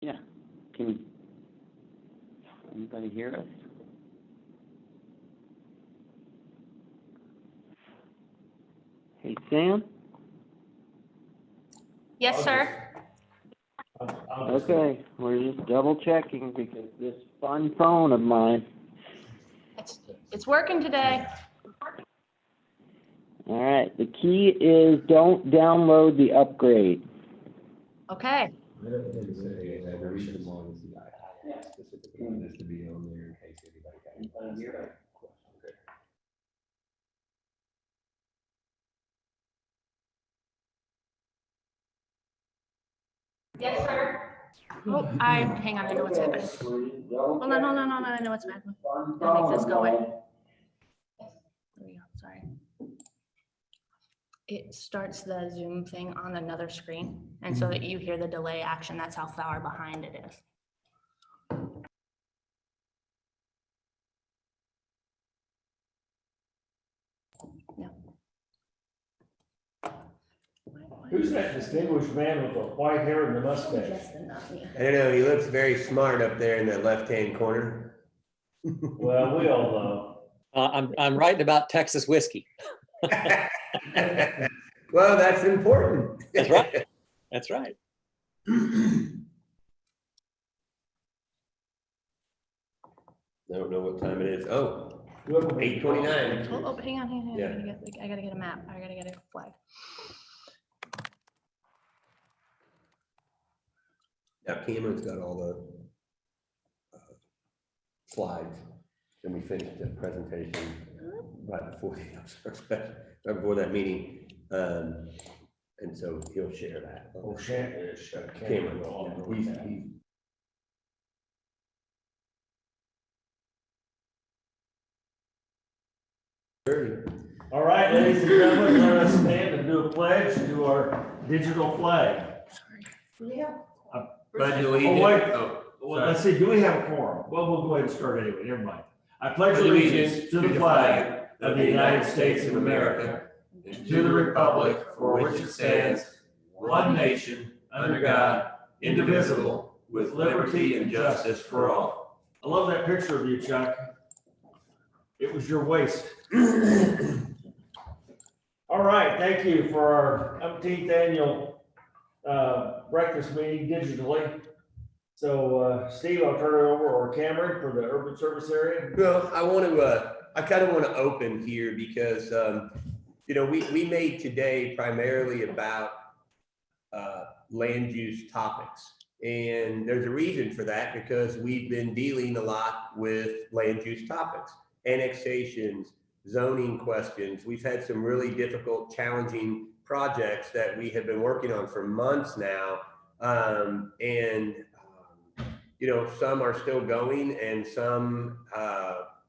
Yeah. Can anybody hear us? Hey, Sam? Yes, sir. Okay, we're just double checking because this fun phone of mine. It's working today. All right, the key is don't download the upgrade. Okay. I don't think it's a reason as long as the I specifically on this to be on there in case anybody got any questions. Okay. Yes, sir. Oh, hang on, I know what's happening. Well, no, I know what's happening. Gotta make this go away. There we go, sorry. It starts the Zoom thing on another screen, and so that you hear the delay action, that's how far behind it is. Yeah. Who's that distinguished man with the white hair and the mustache? Justin, not me. I don't know, he looks very smart up there in that left-hand corner. Well, we all know. I'm writing about Texas whiskey. Well, that's important. That's right. That's right. I don't know what time it is. Oh, 8:29. Oh, hang on. Yeah. I gotta get a map. I gotta get a flag. now Cameron's got all the slides, and we finished the presentation right before right before that meeting. And so he'll share that. Oh, Cameron, yeah, he's All right, ladies and gentlemen, let us stand and do a pledge to our digital flag. Yeah. Pledge Oh, wait. allegiance. Oh, Well, let's see, do we have a quorum? Well, we'll go ahead and start anyway, never mind. I pledge Pledge allegiance to the flag of the United States of America, and to the republic for which it stands, one nation, under God, indivisible, with liberty and justice for all. I love that picture of you, Chuck. It was your waist. All right, thank you for our umpteenth annual breakfast meeting digitally. So Steve, I'll turn it over, or Cameron for the urban service area. Well, I kind of want to open here because, you know, we made today primarily about land use topics. And there's a reason for that because we've been dealing a lot with land use topics, annexations, zoning questions. We've had some really difficult, challenging projects that we have been working on for months now. You know, some are still going and some,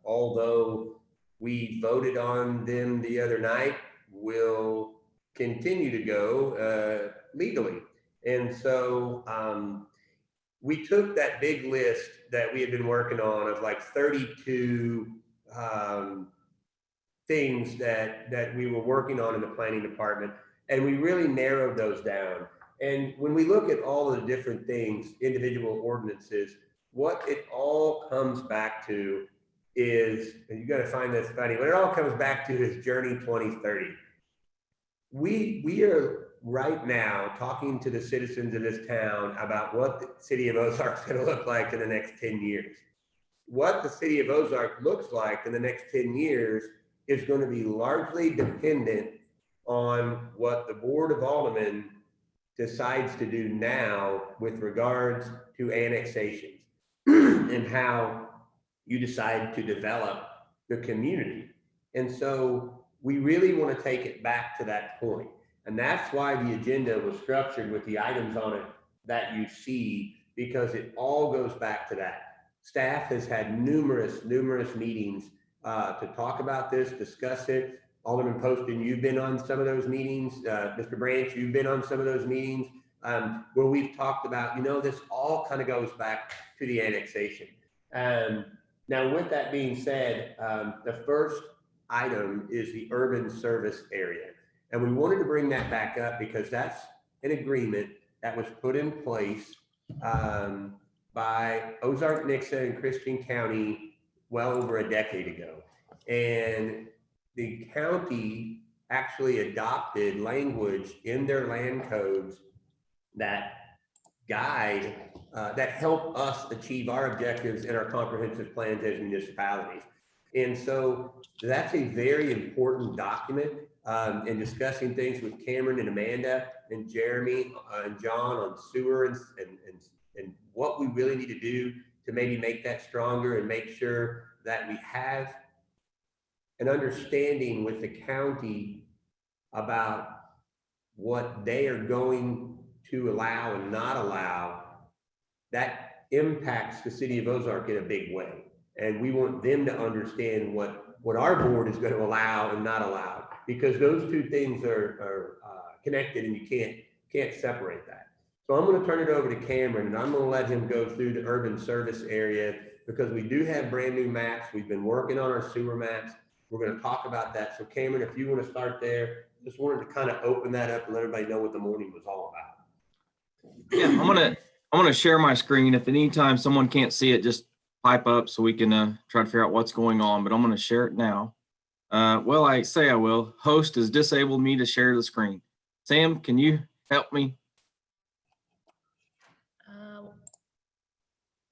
although we voted on them the other night, will continue to go legally. And so we took that big list that we had been working on of like 32 things that we were working on in the planning department, and we really narrowed those down. And when we look at all of the different things, individual ordinances, what it all comes back to is, and you got to find this funny, what it all comes back to is Journey 2030. We are right now talking to the citizens of this town about what the city of Ozark is going to look like in the next 10 years. What the city of Ozark looks like in the next 10 years is going to be largely dependent on what the Board of Aldermen decides to do now with regards to annexations and how you decide to develop the community. And so we really want to take it back to that point. And that's why the agenda was structured with the items on it that you see, because it all goes back to that. Staff has had numerous meetings to talk about this, discuss it. Alderman Poston, you've been on some of those meetings. Mr. Branch, you've been on some of those meetings where we've talked about, you know, this all kind of goes back to the annexation. Now, with that being said, the first item is the urban service area. And we wanted to bring that back up because that's an agreement that was put in place by Ozark, Nixa, and Christian County well over a decade ago. And the county actually adopted language in their land codes that guide, that help us achieve our objectives in our comprehensive plans as municipalities. And so that's a very important document in discussing things with Cameron and Amanda and Jeremy and John on sewer and what we really need to do to maybe make that stronger and make sure that we have an understanding with the county about what they are going to allow and not allow. That impacts the city of Ozark in a big way. And we want them to understand what our board is going to allow and not allow, because those two things are connected and you can't separate that. So I'm going to turn it over to Cameron and I'm going to let him go through the urban service area, because we do have brand new maps. We've been working on our sewer maps. We're going to talk about that. So Cameron, if you want to start there, just wanted to kind of open that up and let everybody know what the morning was all about. Yeah, I'm gonna share my screen. If anytime someone can't see it, just pipe up so we can try to figure out what's going on. But I'm gonna share it now. Well, I say I will. Host has disabled me to share the screen. Sam, can you help me?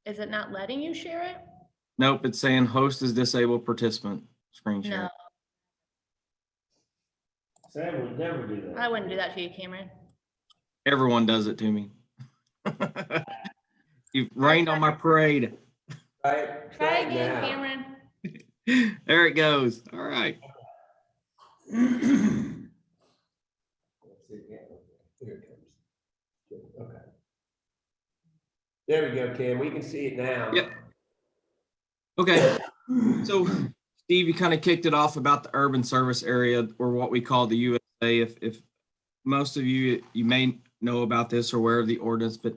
Is it not letting you share it? Nope, it's saying host is disabled participant screen share. No, Sam would never do that. I wouldn't do that to you, Cameron. Everyone does it to me. You've rained on my parade. Right? Try Right again, now. Cameron. There it goes. All right. Let's see, yeah, here it comes. Okay. There we go, Cam. We can see it now. Yep. Okay. So, Steve, you kind of kicked it off about the urban service area, or what we call the USA. If most of you may know about this or aware of the ordinance, but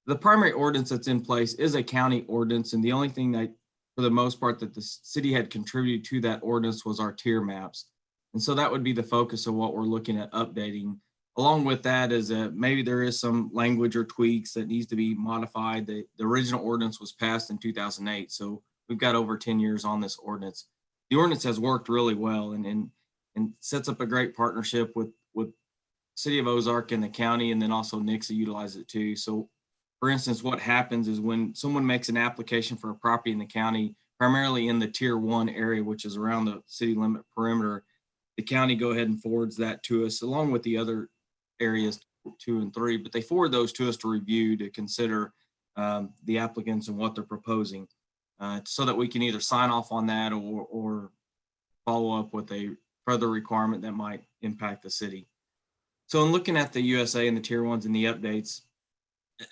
the primary ordinance that's in place is a county ordinance. And the only thing that, for the most part, that the city had contributed to that ordinance was our tier maps. And so that would be the focus of what we're looking at updating. Along with that is maybe there is some language or tweaks that needs to be modified. The original ordinance was passed in 2008. So we've got over 10 years on this ordinance. The ordinance has worked really well and sets up a great partnership with City of Ozark and the county, and then also Nixa utilizes it too. So for instance, what happens is when someone makes an application for a property in the county, primarily in the tier 1 area, which is around the city limit perimeter, the county go ahead and forwards that to us along with the other areas 2 and 3, but they forward those to us to review, to consider the applicants and what they're proposing, so that we can either sign off on that or follow up with a further requirement that might impact the city. So in looking at the USA and the tier 1s and the updates,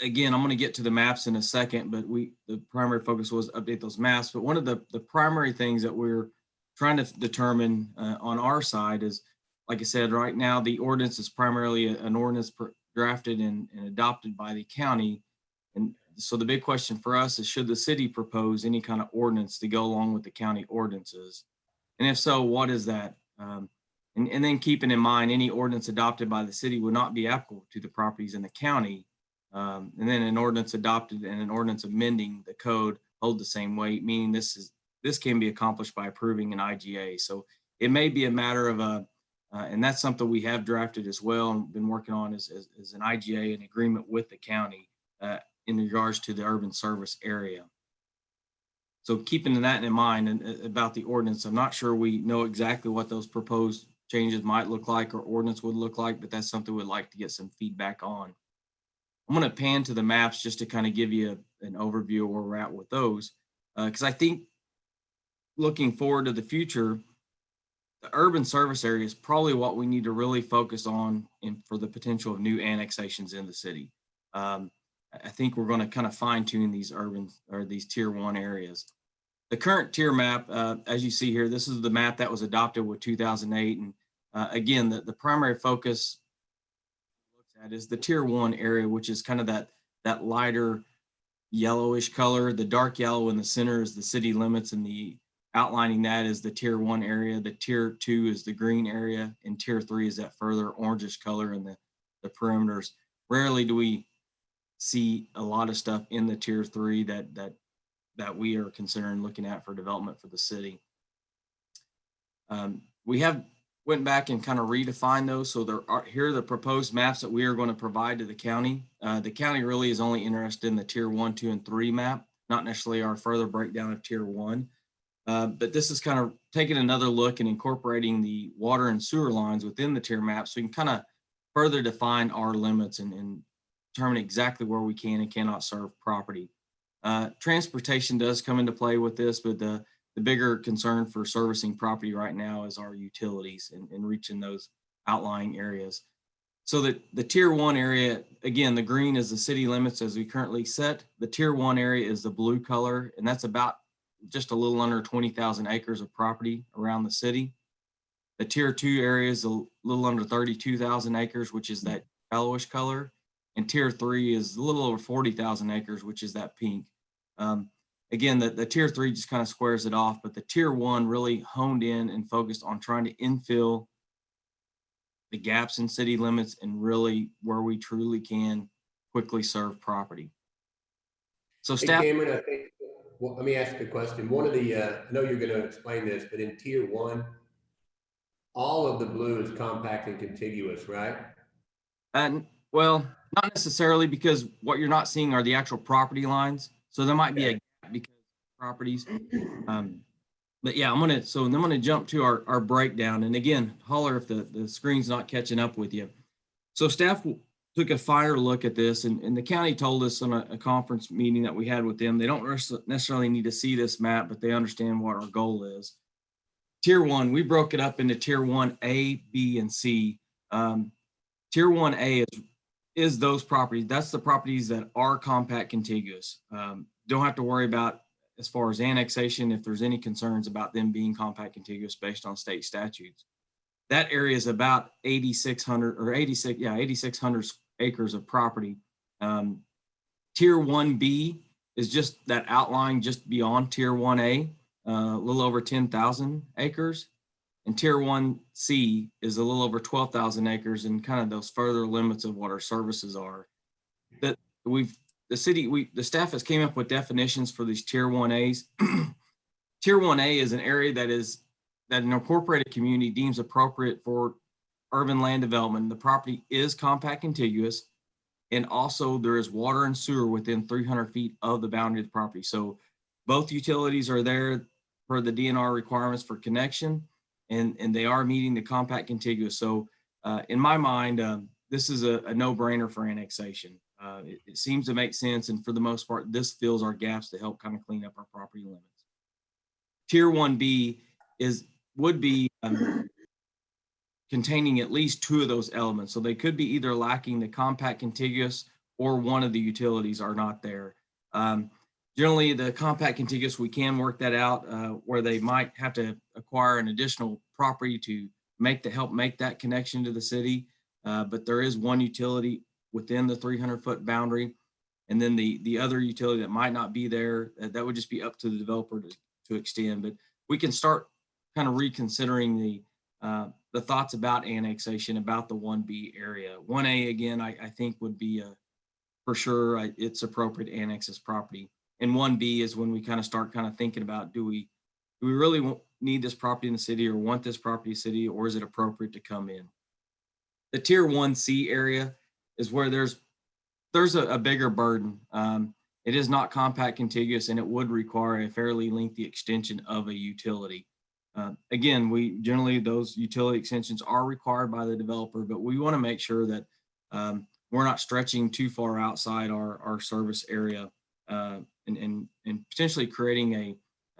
again, I'm going to get to the maps in a second, but the primary focus was update those maps. But one of the primary things that we're trying to determine on our side is, like I said, right now, the ordinance is primarily an ordinance drafted and adopted by the county. And so the big question for us is, should the city propose any kind of ordinance to go along with the county ordinances? And if so, what is that? And then keeping in mind, any ordinance adopted by the city would not be applicable to the properties in the county. And then an ordinance adopted and an ordinance amending the code hold the same weight, meaning this can be accomplished by approving an IGA. So it may be a matter of and that's something we have drafted as well and been working on as an IGA, an agreement with the county in regards to the urban service area. So keeping that in mind and about the ordinance, I'm not sure we know exactly what those proposed changes might look like or ordinance would look like, but that's something we'd like to get some feedback on. I'm going to pan to the maps just to kind of give you an overview of where we're at with those. Because I think looking forward to the future, the urban service area is probably what we need to really focus on for the potential of new annexations in the city. I think we're going to kind of fine tune these urban or these tier 1 areas. The current tier map, as you see here, this is the map that was adopted with 2008. And again, the primary focus that is the tier 1 area, which is kind of that lighter yellowish color. The dark yellow in the center is the city limits, and the outlining that is the tier 1 area. The tier 2 is the green area, and tier 3 is that further orangish color in the perimeters. Rarely do we see a lot of stuff in the tier 3 that we are considering looking at for development for the city. We have went back and kind of redefined those. So here are the proposed maps that we are going to provide to the county. The county really is only interested in the tier 1, 2, and 3 map, not necessarily our further breakdown of tier 1. But this is kind of taking another look and incorporating the water and sewer lines within the tier map, so we can kind of further define our limits and determine exactly where we can and cannot serve property. Transportation does come into play with this, but the bigger concern for servicing property right now is our utilities and reaching those outlying areas. So that the tier 1 area, again, the green is the city limits as we currently set. The tier 1 area is the blue color, and that's about just a little under 20,000 acres of property around the city. The tier 2 area is a little under 32,000 acres, which is that yellowish color. And tier 3 is a little over 40,000 acres, which is that pink. Again, the tier 3 just kind of squares it off, but the tier 1 really honed in and focused on trying to infill the gaps in city limits and really where we truly can quickly serve property. So Hey, staff. Cameron, I think, well, let me ask you a question. One of the, I know you're going to explain this, but in tier 1, all of the blue is compact and contiguous, right? And well, not necessarily, because what you're not seeing are the actual property lines. So there might be a gap because of properties. But yeah, I'm gonna jump to our breakdown. And again, holler if the screen's not catching up with you. So staff took a fire look at this, and the county told us on a conference meeting that we had with them, they don't necessarily need to see this map, but they understand what our goal is. Tier 1, we broke it up into tier 1A, B, and C. Tier 1A is those properties. That's the properties that are compact contiguous. Don't have to worry about, as far as annexation, if there's any concerns about them being compact contiguous based on state statutes. That area is about 8,600 acres of property. Tier 1B is just that outlying just beyond tier 1A, a little over 10,000 acres. And tier 1C is a little over 12,000 acres, and kind of those further limits of what our services are. That the staff has came up with definitions for these tier 1As. Tier 1A is an area that an incorporated community deems appropriate for urban land development. The property is compact contiguous, and also there is water and sewer within 300 feet of the boundary of the property. So both utilities are there for the DNR requirements for connection, and they are meeting the compact contiguous. So in my mind, this is a no-brainer for annexation. It seems to make sense, and for the most part, this fills our gaps to help kind of clean up our property limits. Tier 1B would be containing at least 2 of those elements. So they could be either lacking the compact contiguous, or one of the utilities are not there. Generally, the compact contiguous, we can work that out where they might have to acquire an additional property to help make that connection to the city. But there is one utility within the 300-foot boundary. And then the other utility that might not be there, that would just be up to the developer to extend. But we can start kind of reconsidering the thoughts about annexation, about the 1B area. 1A, again, I think would be for sure it's appropriate to annex this property. And 1B is when we kind of start thinking about, do we really need this property in the city, or want this property in the city, or is it appropriate to come in? The tier 1C area is where there's a bigger burden. It is not compact contiguous, and it would require a fairly lengthy extension of a utility. Again, generally those utility extensions are required by the developer, but we want to make sure that we're not stretching too far outside our service area and potentially creating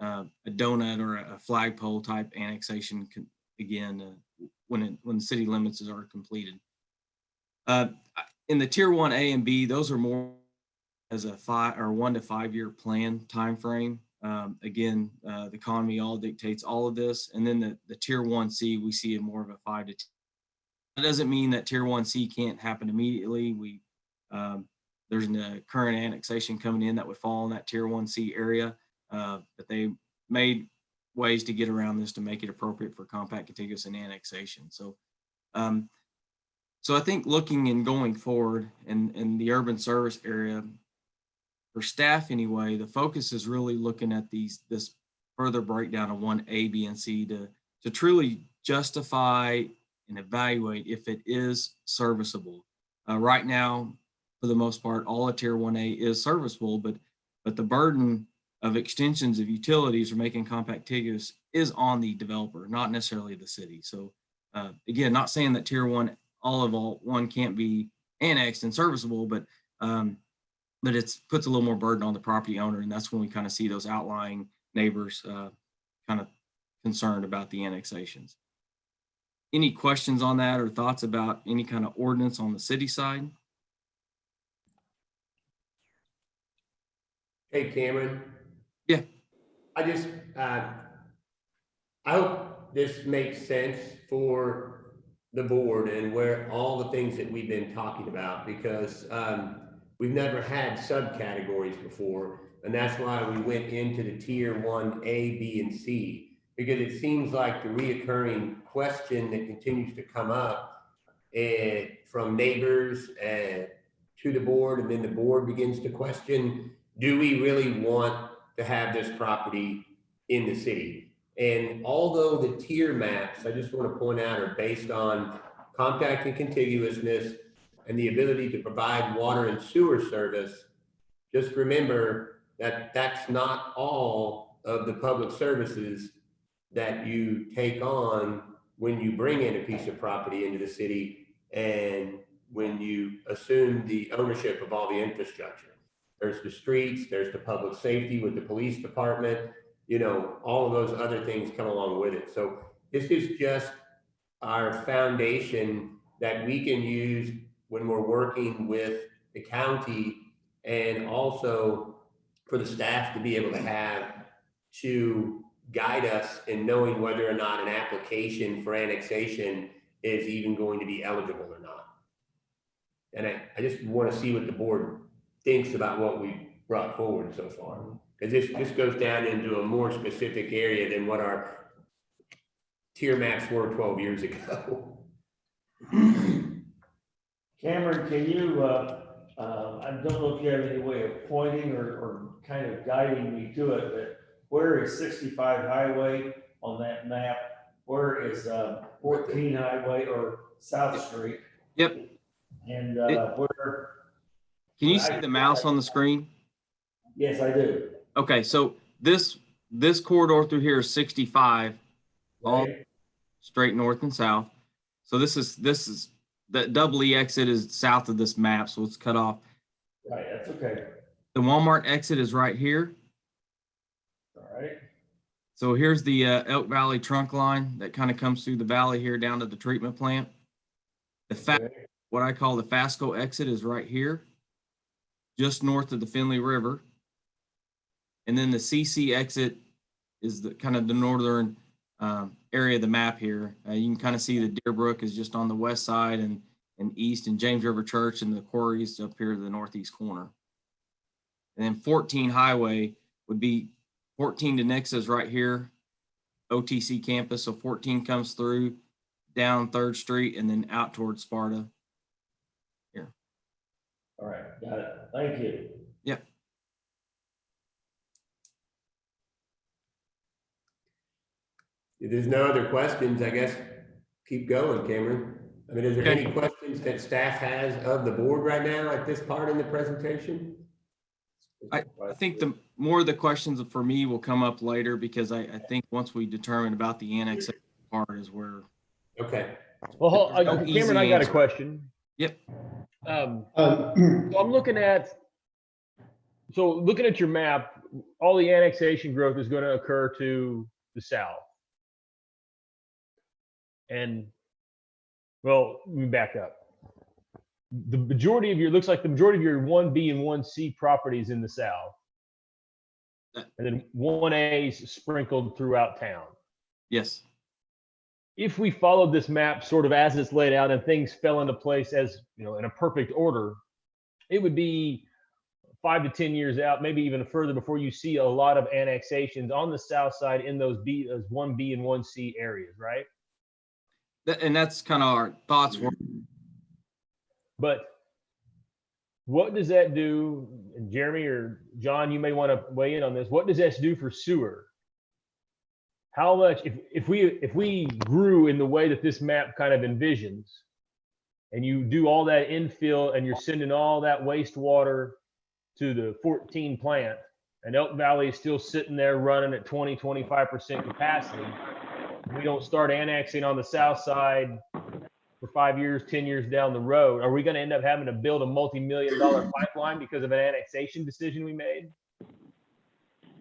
a donut or a flagpole type annexation again when the city limits are completed. In the tier 1A and B, those are more as a 1 to 5 year plan timeframe. Again, the economy all dictates all of this. And then the tier 1C, we see more of a 5 to 10. That doesn't mean that tier 1C can't happen immediately. There's a current annexation coming in that would fall in that tier 1C area, but they made ways to get around this to make it appropriate for compact contiguous and annexation. So So I think looking and going forward in the urban service area, for staff anyway, the focus is really looking at this further breakdown of 1A, B, and C to truly justify and evaluate if it is serviceable. Right now, for the most part, all of Tier 1A is serviceable, but the burden of extensions of utilities or making contiguous is on the developer, not necessarily the city. So again, not saying that Tier 1, all one can't be annexed and serviceable, but it puts a little more burden on the property owner, and that's when we kind of see those outlying neighbors kind of concerned about the annexations. Any questions on that or thoughts about any kind of ordinance on the city side? Hey, Cameron. Yeah. I just, I hope this makes sense for the board and where all the things that we've been talking about, because we've never had subcategories before. And that's why we went into the Tier 1A, B, and C, because it seems like the reoccurring question that continues to come up from neighbors to the board, and then the board begins to question, do we really want to have this property in the city? And although the tier maps, I just want to point out, are based on compact and contiguousness and the ability to provide water and sewer service, just remember that that's not all of the public services that you take on when you bring in a piece of property into the city and when you assume the ownership of all the infrastructure. There's the streets, there's the public safety with the police department, you know, all of those other things come along with it. So this is just our foundation that we can use when we're working with the county, and also for the staff to be able to have to guide us in knowing whether or not an application for annexation is even going to be eligible or not. And I just want to see what the board thinks about what we brought forward so far. Because this goes down into a more specific area than what our tier maps were 12 years ago. Cameron, can you, I don't know if you have any way of pointing or kind of guiding me to it, but where is 65 Highway on that map? Where is 14 Highway or South Street? Yep. And where? Can you see the mouse on the screen? Yes, I do. Okay, so this corridor through here is 65, all Right. straight north and south. So this is the double E exit is south of this map, so it's cut off. Right, that's okay. The Walmart exit is right here. All right. So here's the Elk Valley trunk line that kind of comes through the valley here down to the treatment plant. Okay. What I call the Fasco exit is right here, just north of the Finley River. And then the CC exit is the kind of the northern area of the map here. You can kind of see the Deer Brook is just on the west side and east, and James River Church and the quarries up here to the northeast corner. And then 14 Highway would be 14 to Nixa is right here, OTC campus. So 14 comes through down 3rd Street and then out towards Sparta. Here. All right, got it. Thank you. Yep. If there's no other questions, I guess keep going, Cameron. I mean, is there Okay. any questions that staff has of the board right now at this part in the presentation? I think the more of the questions for me will come up later, because I think once we determine about the annexation part is where. Okay. Well, There's no easy Cameron, I got a answer. question. Yep. So I'm looking at your map, all the annexation growth is going to occur to the south. And, well, let me back up. The majority of your, looks like the majority of your 1B and 1C properties in the south. And then 1A is sprinkled throughout town. Yes. If we followed this map sort of as it's laid out and things fell into place as, you know, in a perfect order, it would be 5 to 10 years out, maybe even further, before you see a lot of annexations on the south side in those 1B and 1C areas, right? And that's kind of our thoughts were But what does that do? And Jeremy or John, you may want to weigh in on this. What does this do for sewer? How much, if we grew in the way that this map kind of envisions, and you do all that infill and you're sending all that wastewater to the 14 plant, and Elk Valley is still sitting there running at 20-25% capacity, we don't start annexing on the south side for 5 years, 10 years down the road, are we going to end up having to build a multi-million-dollar pipeline because of an annexation decision we made?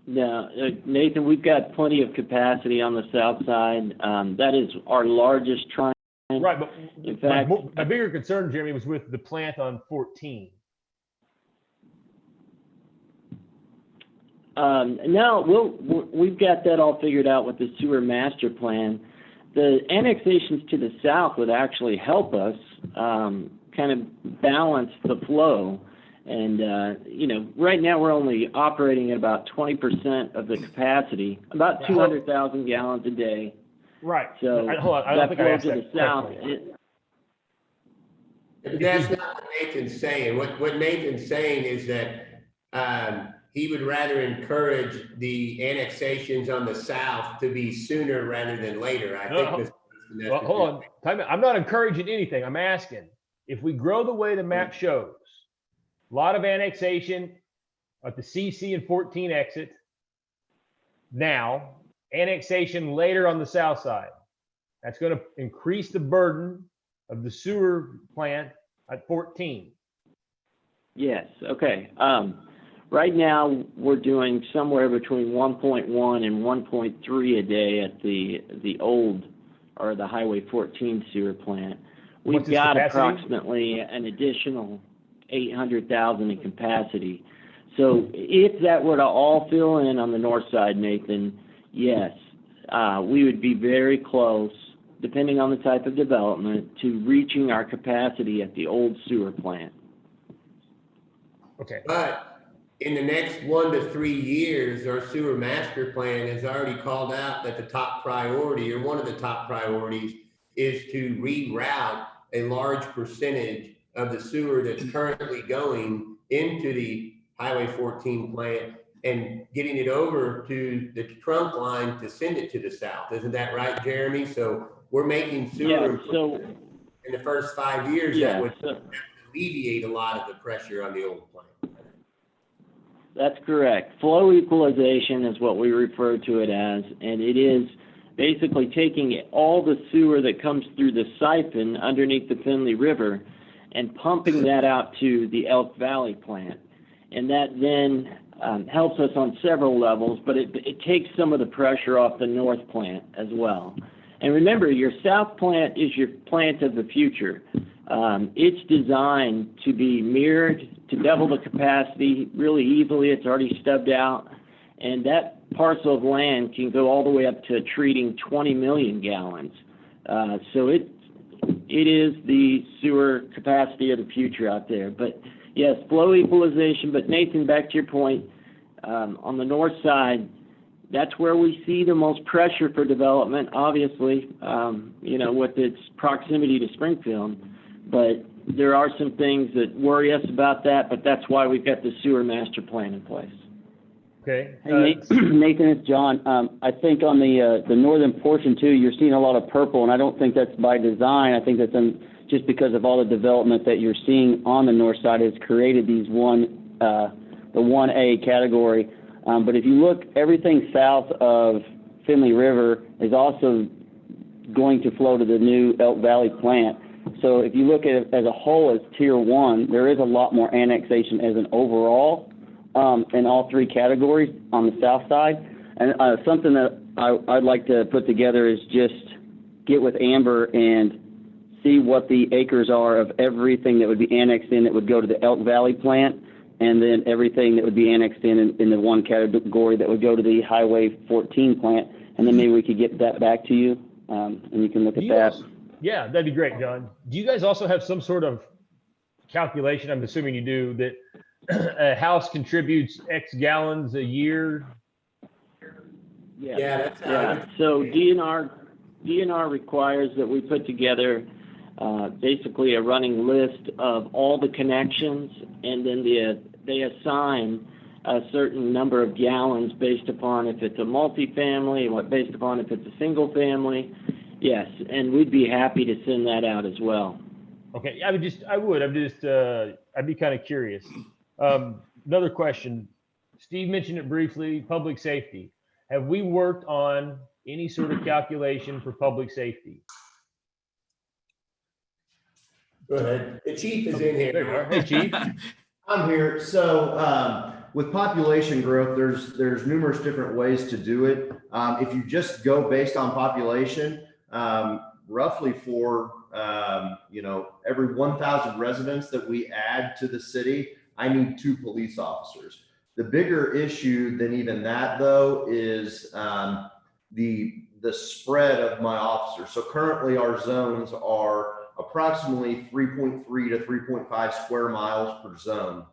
No, Nathan, we've got plenty of capacity on the south side. That is our largest triangle. Right, but In fact, my bigger concern, Jeremy, was with the plant on 14. No, we've got that all figured out with the sewer master plan. The annexations to the south would actually help us kind of balance the flow. And, right now we're only operating at about 20% of the capacity, about 200,000 gallons a day. Right. So Hold on. I don't that think I flow asked to that the south. correctly. That's not what Nathan's saying. What Nathan's saying is that he would rather encourage the annexations on the south to be sooner rather than later. I think. Well, hold on. Time out. I'm not encouraging anything. I'm asking if we grow the way the map shows, a lot of annexation at the CC and 14 exit. Now, annexation later on the south side. That's going to increase the burden of the sewer plant at 14. Yes, okay. Right now, we're doing somewhere between 1.1 and 1.3 a day at the old, or the Highway 14 sewer plant. We've got approximately an additional 800,000 in capacity. So if that were to all fill in on the north side, Nathan, yes, we would be very close, depending on the type of development, to reaching our capacity at the old sewer plant. Okay. But in the next 1 to 3 years, our sewer master plan has already called out that the top priority, or one of the top priorities, is to reroute a large percentage of the sewer that's currently going into the Highway 14 plant and getting it over to the trunk line to send it to the south. Isn't that right, Jeremy? So we're making sewer in the first 5 years that would alleviate a lot of the pressure on the old plant. That's correct. Flow equalization is what we refer to it as, and it is basically taking all the sewer that comes through the siphon underneath the Finley River and pumping that out to the Elk Valley plant. And that then helps us on several levels, but it takes some of the pressure off the north plant as well. And remember, your south plant is your plant of the future. It's designed to be mirrored, to double the capacity really easily. It's already stubbed out. And that parcel of land can go all the way up to treating 20 million gallons. So it is the sewer capacity of the future out there. But yes, flow equalization. But Nathan, back to your point, on the north side, that's where we see the most pressure for development, obviously, with its proximity to Springfield. But there are some things that worry us about that, but that's why we've got the sewer master plan in place. Okay. Hey, Nathan, it's John. I think on the northern portion too, you're seeing a lot of purple, and I don't think that's by design. I think that's just because of all the development that you're seeing on the north side has created these the 1A category. But if you look, everything south of Finley River is also going to flow to the new Elk Valley plant. So if you look at it as a whole as tier 1, there is a lot more annexation as an overall in all three categories on the south side. And something that I'd like to put together is just get with Amber and see what the acres are of everything that would be annexed in that would go to the Elk Valley plant, and then everything that would be annexed in the one category that would go to the Highway 14 plant. And then maybe we could get that back to you, and you can look at that. Yeah, that'd be great, John. Do you guys also have some sort of calculation, I'm assuming you do, that a house contributes X gallons a year? Yeah. So DNR requires that we put together basically a running list of all the connections, and then they assign a certain number of gallons based upon if it's a multifamily, based upon if it's a single family. Yes, and we'd be happy to send that out as well. Okay, I'd be kind of curious. Another question, Steve mentioned it briefly, public safety. Have we worked on any sort of calculation for public safety? Go ahead. The chief is in here. There you are. Hey, Chief. I'm here. So with population growth, there's numerous different ways to do it. If you just go based on population, roughly for every 1,000 residents that we add to the city, I need 2 police officers. The bigger issue than even that, though, is the spread of my officers. So currently our zones are approximately 3.3 to 3.5 square miles per zone.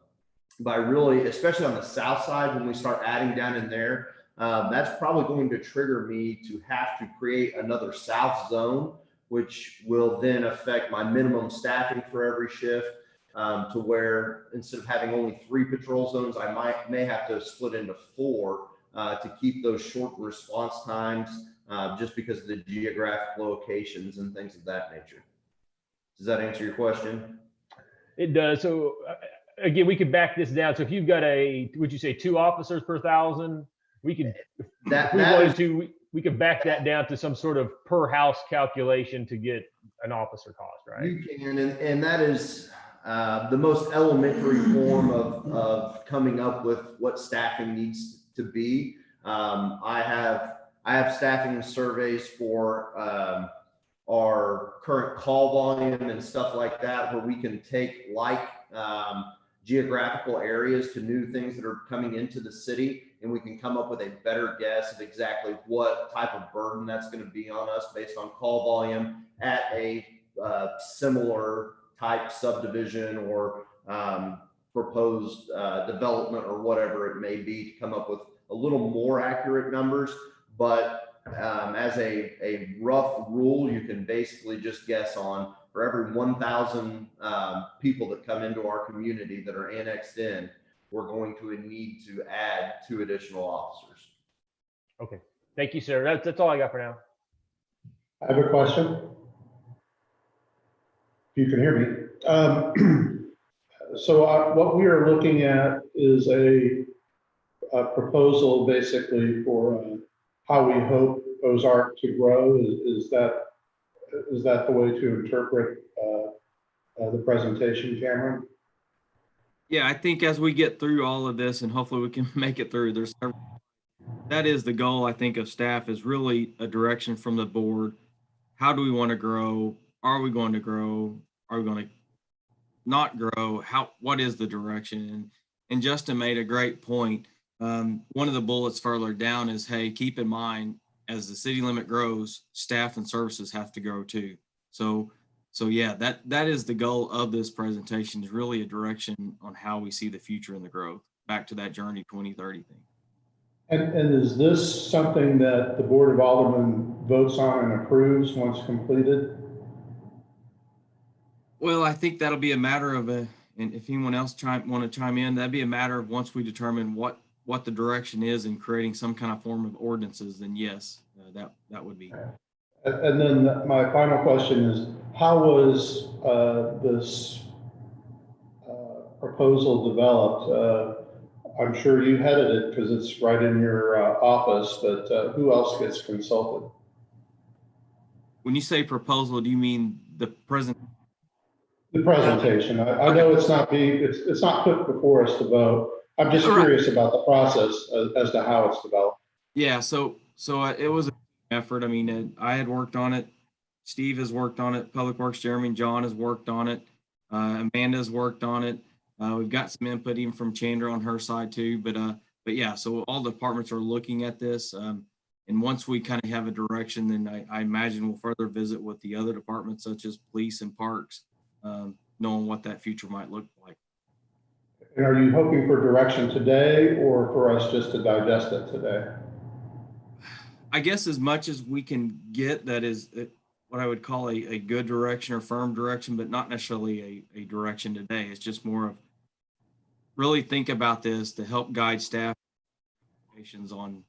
By really, especially on the south side, when we start adding down in there, that's probably going to trigger me to have to create another south zone, which will then affect my minimum staffing for every shift, to where instead of having only 3 patrol zones, I may have to split into 4 to keep those short response times, just because of the geographic locations and things of that nature. Does that answer your question? It does. So again, we could back this down. So if you've got would you say 2 officers per 1,000? We could, we could back that down to some sort of per house calculation to get an officer cost, right? You can, and that is the most elementary form of coming up with what staffing needs to be. I have staffing surveys for our current call volume and stuff like that, where we can take geographical areas to new things that are coming into the city, and we can come up with a better guess of exactly what type of burden that's going to be on us based on call volume at a similar type subdivision or proposed development or whatever it may be, to come up with a little more accurate numbers. But as a rough rule, you can basically just guess on, for every 1,000 people that come into our community that are annexed in, we're going to need to add 2 additional officers. Okay, thank you, sir. That's all I got for now. I have a question. If you can hear me. So what we are looking at is a proposal basically for how we hope Ozark to grow. Is that the way to interpret the presentation, Cameron? Yeah, I think as we get through all of this, and hopefully we can make it through, that is the goal, I think, of staff, is really a direction from the board. How do we want to grow? Are we going to grow? Are we going to not grow? What is the direction? And Justin made a great point. One of the bullets further down is, hey, keep in mind, as the city limit grows, staff and services have to grow too. So yeah, that is the goal of this presentation, is really a direction on how we see the future and the growth, back to that Journey 2030 thing. And is this something that the Board of Aldermen votes on and approves once completed? Well, I think that'll be a matter of and if anyone else want to chime in, that'd be a matter of, once we determine what the direction is in creating some kind of form of ordinances, then yes, that would be. And then my final question is, how was this proposal developed? I'm sure you headed it because it's right in your office, but who else gets consulted? When you say proposal, do you mean the present? The presentation. I know it's not put before us to vote. I'm just curious about the process as to how it's developed. Yeah, so it was an effort. I mean, I had worked on it. Steve has worked on it. Public Works Jeremy and John has worked on it. Amanda's worked on it. We've got some input even from Chandra on her side too. But yeah, so all the departments are looking at this. And once we kind of have a direction, then I imagine we'll further visit with the other departments such as police and parks, knowing what that future might look like. And are you hoping for direction today, or for us just to digest it today? I guess as much as we can get. That is, what I would call a good direction or firm direction, but not necessarily a direction today. It's just more of really think about this to help guide staff on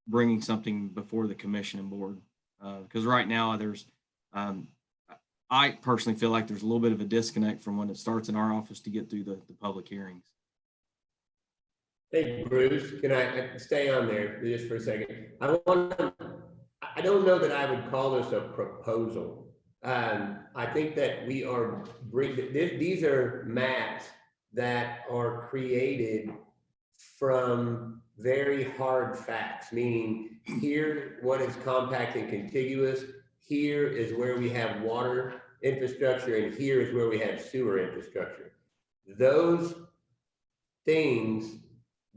bringing something before the commission and board. Because right now there's, I personally feel like there's a little bit of a disconnect from when it starts in our office to get through the public hearings. Hey, Bruce, can I stay on there just for a second? I don't know that I would call this a proposal. I think that we are these are maps that are created from very hard facts, meaning here what is compact and contiguous, here is where we have water infrastructure, and here is where we have sewer infrastructure. Those things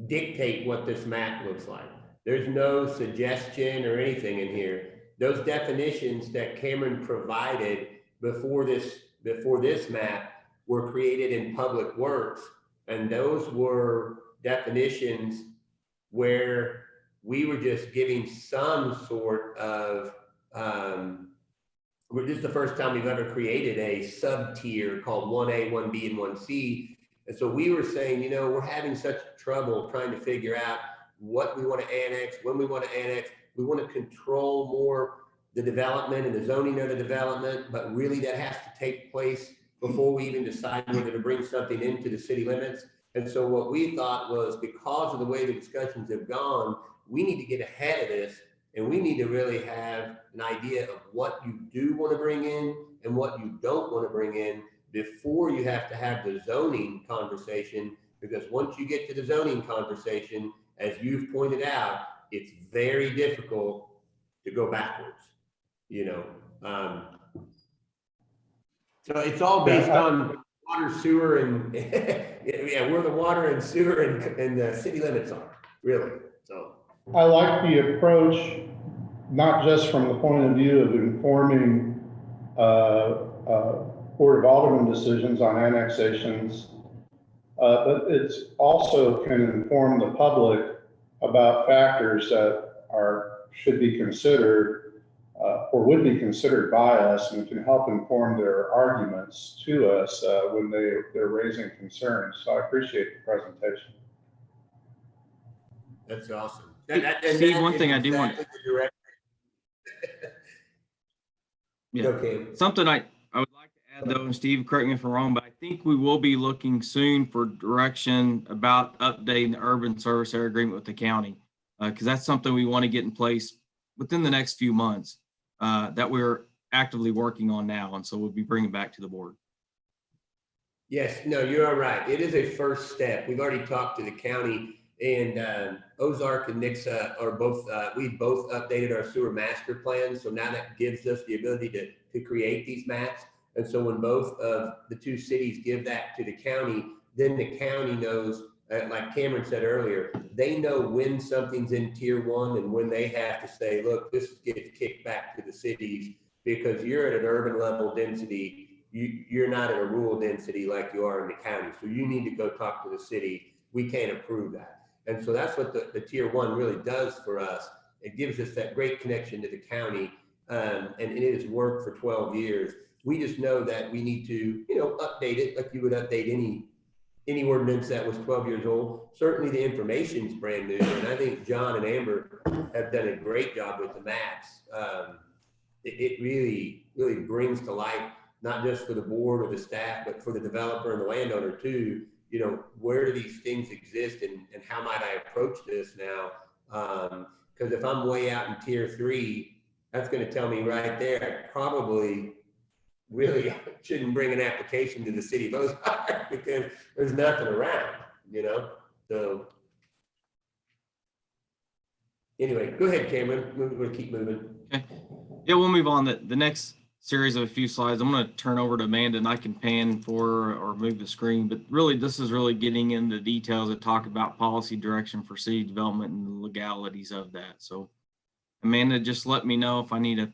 dictate what this map looks like. There's no suggestion or anything in here. Those definitions that Cameron provided before this map were created in Public Works, and those were definitions where we were just giving some sort of this is the first time we've ever created a sub-tier called 1A, 1B, and 1C. And so we were saying, you know, we're having such trouble trying to figure out what we want to annex, when we want to annex. We want to control more the development and the zoning of the development, but really that has to take place before we even decide whether to bring something into the city limits. And so what we thought was, because of the way the discussions have gone, we need to get ahead of this, and we need to really have an idea of what you do want to bring in and what you don't want to bring in before you have to have the zoning conversation. Because once you get to the zoning conversation, as you've pointed out, it's very difficult to go backwards, you know. So it's all based on water, sewer, and yeah, where the water and sewer and the city limits are, really. So I like the approach, not just from the point of view of informing Board of Alderman decisions on annexations, but it's also can inform the public about factors that should be considered or would be considered by us, and can help inform their arguments to us when they're raising concerns. So I appreciate the presentation. that's awesome. Steve, one thing I do want. Yeah. Okay. Something I would like to add though, and Steve, correct me if I'm wrong, but I think we will be looking soon for direction about updating the urban service area agreement with the county, because that's something we want to get in place within the next few months, that we're actively working on now. And so we'll be bringing back to the board. Yes, no, you're all right. It is a first step. We've already talked to the county, and Ozark and Nixa are both, we both updated our sewer master plan. So now that gives us the ability to create these maps. And so when both of the two cities give that to the county, then the county knows, like Cameron said earlier, they know when something's in tier 1 and when they have to say, look, this gets kicked back to the cities, because you're at an urban level density. You're not at a rural density like you are in the county. So you need to go talk to the city. We can't approve that. And so that's what the tier 1 really does for us. It gives us that great connection to the county, and it has worked for 12 years. We just know that we need to, you know, update it like you would update any ordinance that was 12 years old. Certainly the information's brand new, and I think John and Amber have done a great job with the maps. It really, really brings to light, not just for the board or the staff, but for the developer and the landowner too. You know, where do these things exist, and how might I approach this now? Because if I'm way out in tier 3, that's going to tell me right there, I probably really shouldn't bring an application to the city of Ozark because there's nothing around, you know? So anyway, go ahead, Cameron. We're going to keep moving. Okay. Yeah, we'll move on. The next series of a few slides, I'm going to turn over to Amanda, and I can pan for or move the screen. But really, this is really getting into details that talk about policy direction for city development and the legalities of that. So Amanda, just let me know if I need to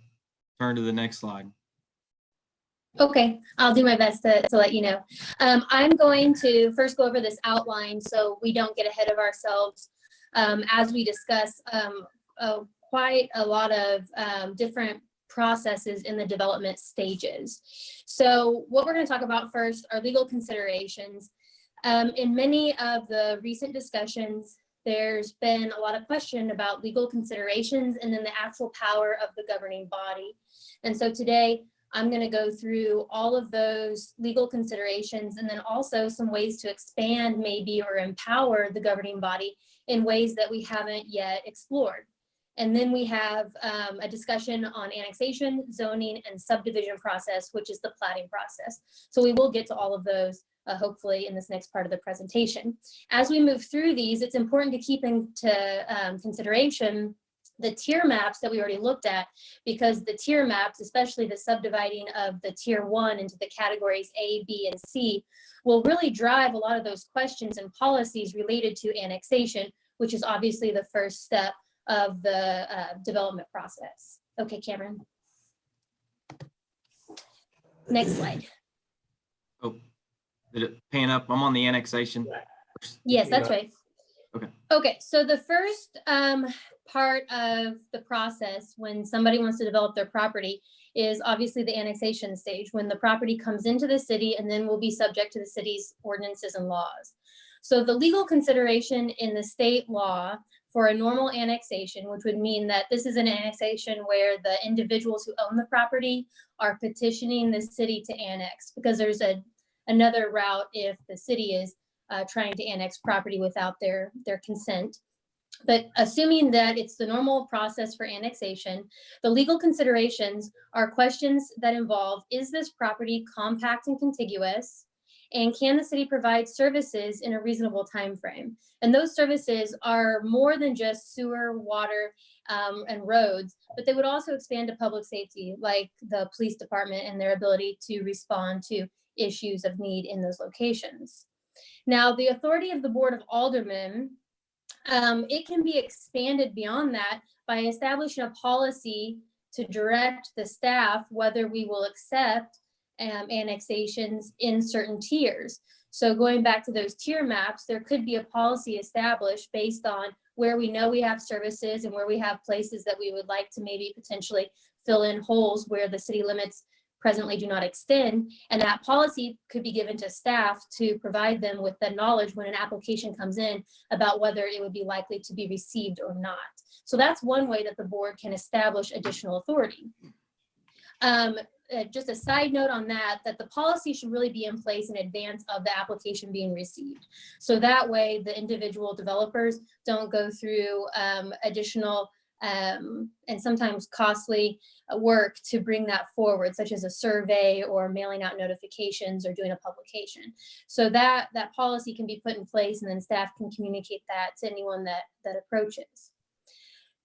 turn to the next slide. Okay, I'll do my best to let you know. I'm going to first go over this outline so we don't get ahead of ourselves. As we discuss quite a lot of different processes in the development stages. So what we're going to talk about first are legal considerations. In many of the recent discussions, there's been a lot of question about legal considerations and then the actual power of the governing body. And so today, I'm going to go through all of those legal considerations and then also some ways to expand maybe or empower the governing body in ways that we haven't yet explored. And then we have a discussion on annexation, zoning, and subdivision process, which is the platting process. So we will get to all of those hopefully in this next part of the presentation. As we move through these, it's important to keep into consideration the tier maps that we already looked at, because the tier maps, especially the subdividing of the tier 1 into the categories A, B, and C, will really drive a lot of those questions and policies related to annexation, which is obviously the first step of the development process. Okay, Cameron. Next slide. Oh, did it pan up? I'm on the annexation. Yes, that's right. Okay. Okay, so the first part of the process when somebody wants to develop their property is obviously the annexation stage, when the property comes into the city and then will be subject to the city's ordinances and laws. So the legal consideration in the state law for a normal annexation, which would mean that this is an annexation where the individuals who own the property are petitioning the city to annex, because there's another route if the city is trying to annex property without their consent. But assuming that it's the normal process for annexation, the legal considerations are questions that involve, is this property compact and contiguous? And can the city provide services in a reasonable time frame? And those services are more than just sewer, water, and roads, but they would also expand to public safety, like the police department and their ability to respond to issues of need in those locations. Now, the authority of the Board of Aldermen, it can be expanded beyond that by establishing a policy to direct the staff whether we will accept annexations in certain tiers. So going back to those tier maps, there could be a policy established based on where we know we have services and where we have places that we would like to maybe potentially fill in holes where the city limits presently do not extend. And that policy could be given to staff to provide them with the knowledge when an application comes in about whether it would be likely to be received or not. So that's one way that the board can establish additional authority. Just a side note on that the policy should really be in place in advance of the application being received. So that way the individual developers don't go through additional and sometimes costly work to bring that forward, such as a survey or mailing out notifications or doing a publication. So that policy can be put in place, and then staff can communicate that to anyone that approaches.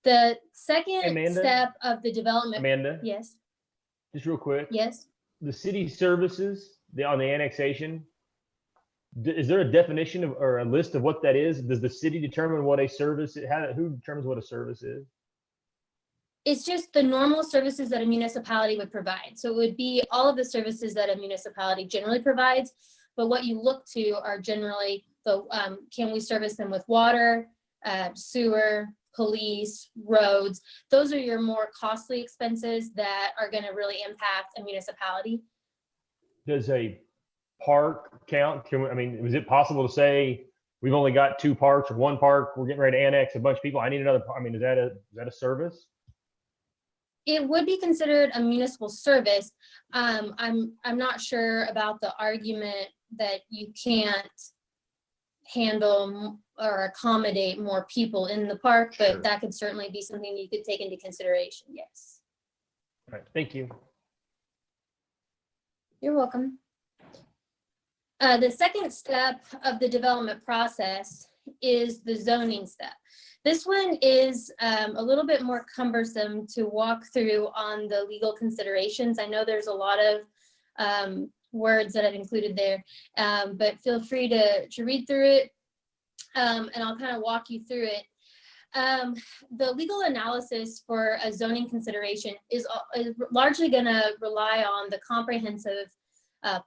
The second step of the development. Amanda? Yes. Just real quick. Yes. The city services on the annexation, is there a definition of or a list of what that is? Does the city determine what a service is? Who determines what a service is? It's just the normal services that a municipality would provide. So it would be all of the services that a municipality generally provides, but what you look to are generally the, can we service them with water, sewer, police, roads? Those are your more costly expenses that are going to really impact a municipality. Does a park count? Is it possible to say we've only got 2 parks or 1 park, we're getting ready to annex a bunch of people, I need another park? Is that a service? It would be considered a municipal service. I'm not sure about the argument that you can't handle or accommodate more people in the park, but sure, that could certainly be something you could take into consideration. Yes. All right. Thank you. You're welcome. The second step of the development process is the zoning step. This one is a little bit more cumbersome to walk through on the legal considerations. I know there's a lot of words that I've included there, but feel free to read through it, and I'll kind of walk you through it. The legal analysis for a zoning consideration is largely going to rely on the comprehensive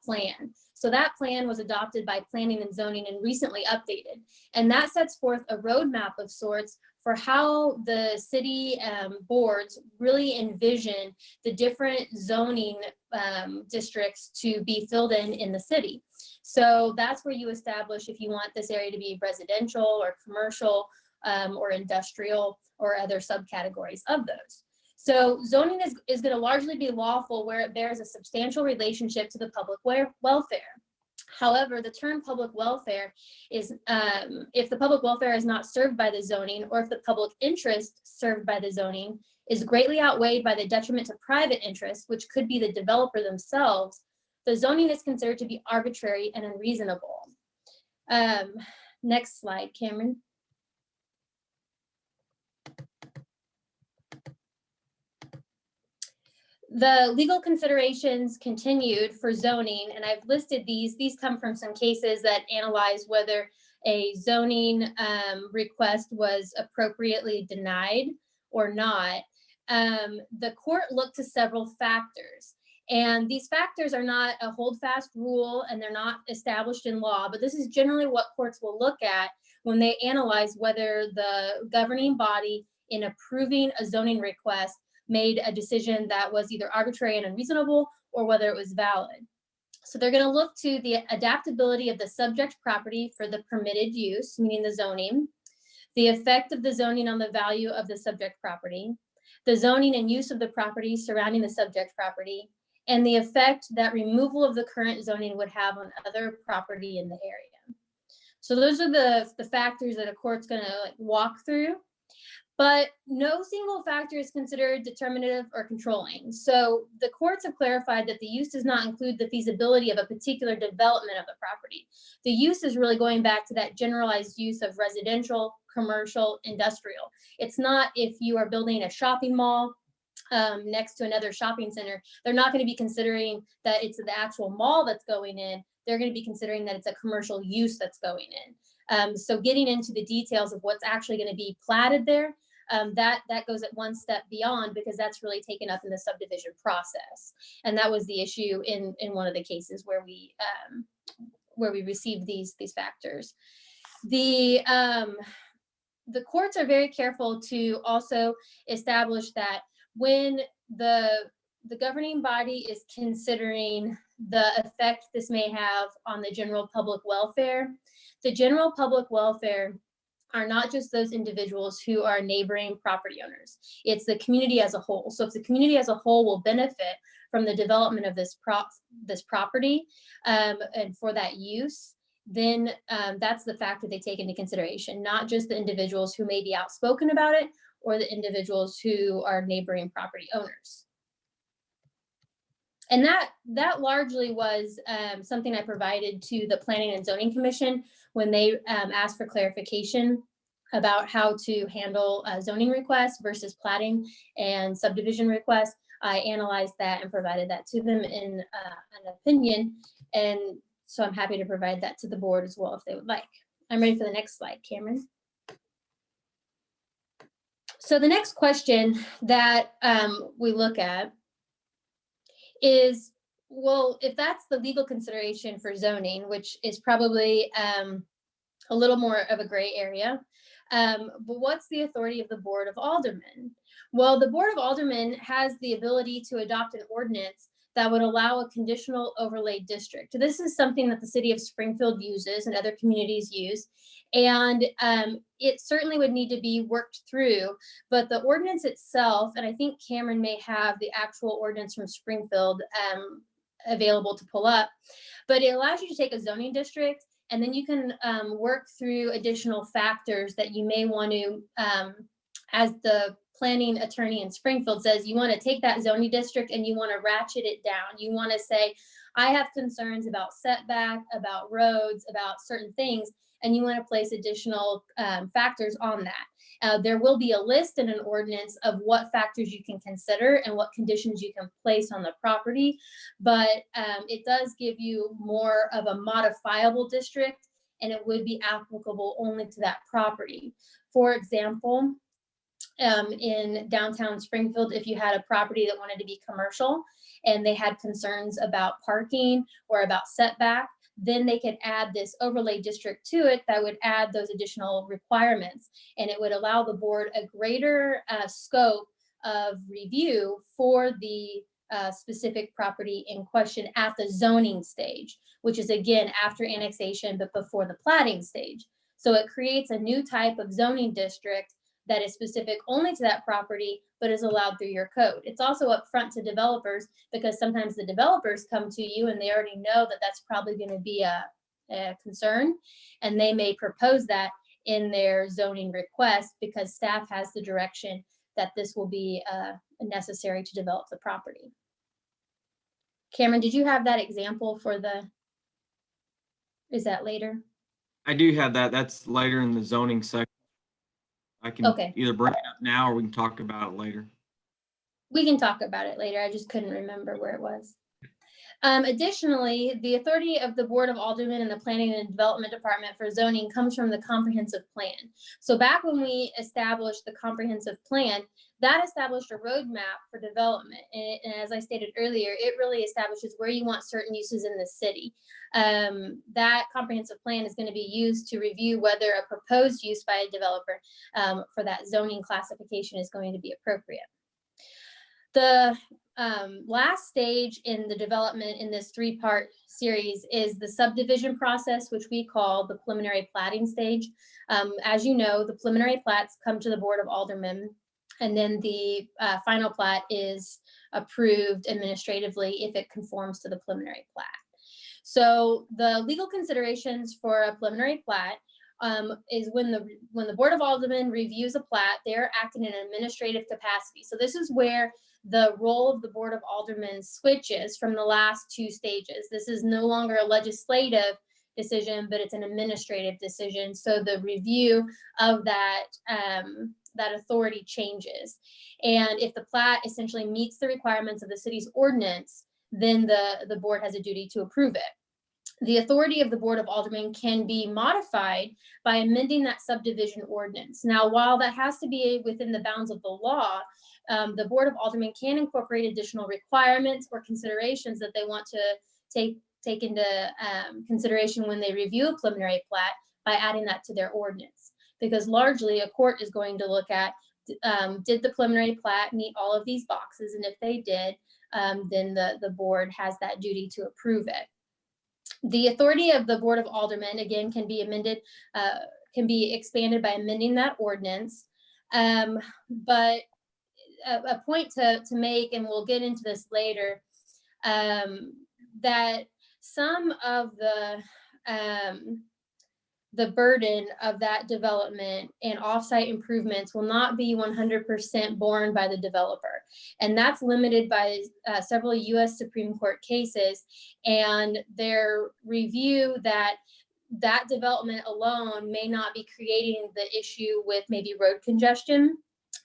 plan. So that plan was adopted by Planning and Zoning and recently updated. And that sets forth a roadmap of sorts for how the city boards really envision the different zoning districts to be filled in the city. So that's where you establish if you want this area to be residential or commercial or industrial or other subcategories of those. So zoning is going to largely be lawful where it bears a substantial relationship to the public welfare. However, the term public welfare is if the public welfare is not served by the zoning, or if the public interest served by the zoning is greatly outweighed by the detriment to private interests, which could be the developer themselves, the zoning is considered to be arbitrary and unreasonable. Next slide, Cameron. The legal considerations continued for zoning, and I've listed these. These come from some cases that analyze whether a zoning request was appropriately denied or not. The court looked to several factors, and these factors are not a holdfast rule and they're not established in law, but this is generally what courts will look at when they analyze whether the governing body in approving a zoning request made a decision that was either arbitrary and unreasonable or whether it was valid. So they're going to look to the adaptability of the subject property for the permitted use, meaning the zoning, the effect of the zoning on the value of the subject property, the zoning and use of the property surrounding the subject property, and the effect that removal of the current zoning would have on other property in the area. So those are the factors that a court's going to walk through. But no single factor is considered determinative or controlling. So the courts have clarified that the use does not include the feasibility of a particular development of the property. The use is really going back to that generalized use of residential, commercial, industrial. It's not if you are building a shopping mall next to another shopping center, they're not going to be considering that it's the actual mall that's going in. They're going to be considering that it's a commercial use that's going in. So getting into the details of what's actually going to be platted there, that goes at one step beyond, because that's really taken up in the subdivision process. And that was the issue in one of the cases where we received these factors. The courts are very careful to also establish that when the governing body is considering the effect this may have on the general public welfare, the general public welfare are not just those individuals who are neighboring property owners. It's the community as a whole. So if the community as a whole will benefit from the development of this property and for that use, then that's the factor they take into consideration, not just the individuals who may be outspoken about it or the individuals who are neighboring property owners. And that largely was something I provided to the Planning and Zoning Commission when they asked for clarification about how to handle zoning requests versus platting and subdivision requests. I analyzed that and provided that to them in an opinion. And so I'm happy to provide that to the board as well if they would like. I'm ready for the next slide, Cameron. So the next question that we look at is, well, if that's the legal consideration for zoning, which is probably a little more of a gray area, but what's the authority of the Board of Aldermen? Well, the Board of Aldermen has the ability to adopt an ordinance that would allow a conditional overlay district. This is something that the city of Springfield uses and other communities use. And it certainly would need to be worked through, but the ordinance itself, and I think Cameron may have the actual ordinance from Springfield available to pull up, but it allows you to take a zoning district and then you can work through additional factors that you may want to, as the planning attorney in Springfield says, you want to take that zoning district and you want to ratchet it down. You want to say, I have concerns about setback, about roads, about certain things, and you want to place additional factors on that. There will be a list in an ordinance of what factors you can consider and what conditions you can place on the property, but it does give you more of a modifiable district, and it would be applicable only to that property. For example, in downtown Springfield, if you had a property that wanted to be commercial and they had concerns about parking or about setback, then they could add this overlay district to it that would add those additional requirements. And it would allow the board a greater scope of review for the specific property in question at the zoning stage, which is again after annexation, but before the platting stage. So it creates a new type of zoning district that is specific only to that property, but is allowed through your code. It's also upfront to developers because sometimes the developers come to you and they already know that that's probably going to be a concern, and they may propose that in their zoning request because staff has the direction that this will be necessary to develop the property. Cameron, did you have that example for is that later? I do have that. That's later in the zoning section. I can either bring it up now or we can talk about it later. We can talk about it later. I just couldn't remember where it was. Additionally, the authority of the Board of Aldermen and the Planning and Development Department for zoning comes from the comprehensive plan. So back when we established the comprehensive plan, that established a roadmap for development. And as I stated earlier, it really establishes where you want certain uses in the city. That comprehensive plan is going to be used to review whether a proposed use by a developer for that zoning classification is going to be appropriate. The last stage in the development in this three-part series is the subdivision process, which we call the preliminary platting stage. As you know, the preliminary plats come to the Board of Aldermen, and then the final plat is approved administratively if it conforms to the preliminary plat. So the legal considerations for a preliminary plat is when the Board of Aldermen reviews a plat, they're acting in an administrative capacity. So this is where the role of the Board of Aldermen switches from the last two stages. This is no longer a legislative decision, but it's an administrative decision. So the review of that that authority changes. And if the plat essentially meets the requirements of the city's ordinance, then the board has a duty to approve it. The authority of the Board of Aldermen can be modified by amending that subdivision ordinance. Now, while that has to be within the bounds of the law, the Board of Aldermen can incorporate additional requirements or considerations that they want to take into consideration when they review a preliminary plat by adding that to their ordinance. Because largely a court is going to look at, did the preliminary plat meet all of these boxes? And if they did, then the board has that duty to approve it. The authority of the Board of Aldermen, again, can be amended, can be expanded by amending that ordinance. But a point to make, and we'll get into this later, that some of the burden of that development and offsite improvements will not be 100% borne by the developer. And that's limited by several US Supreme Court cases and their review that development alone may not be creating the issue with maybe road congestion.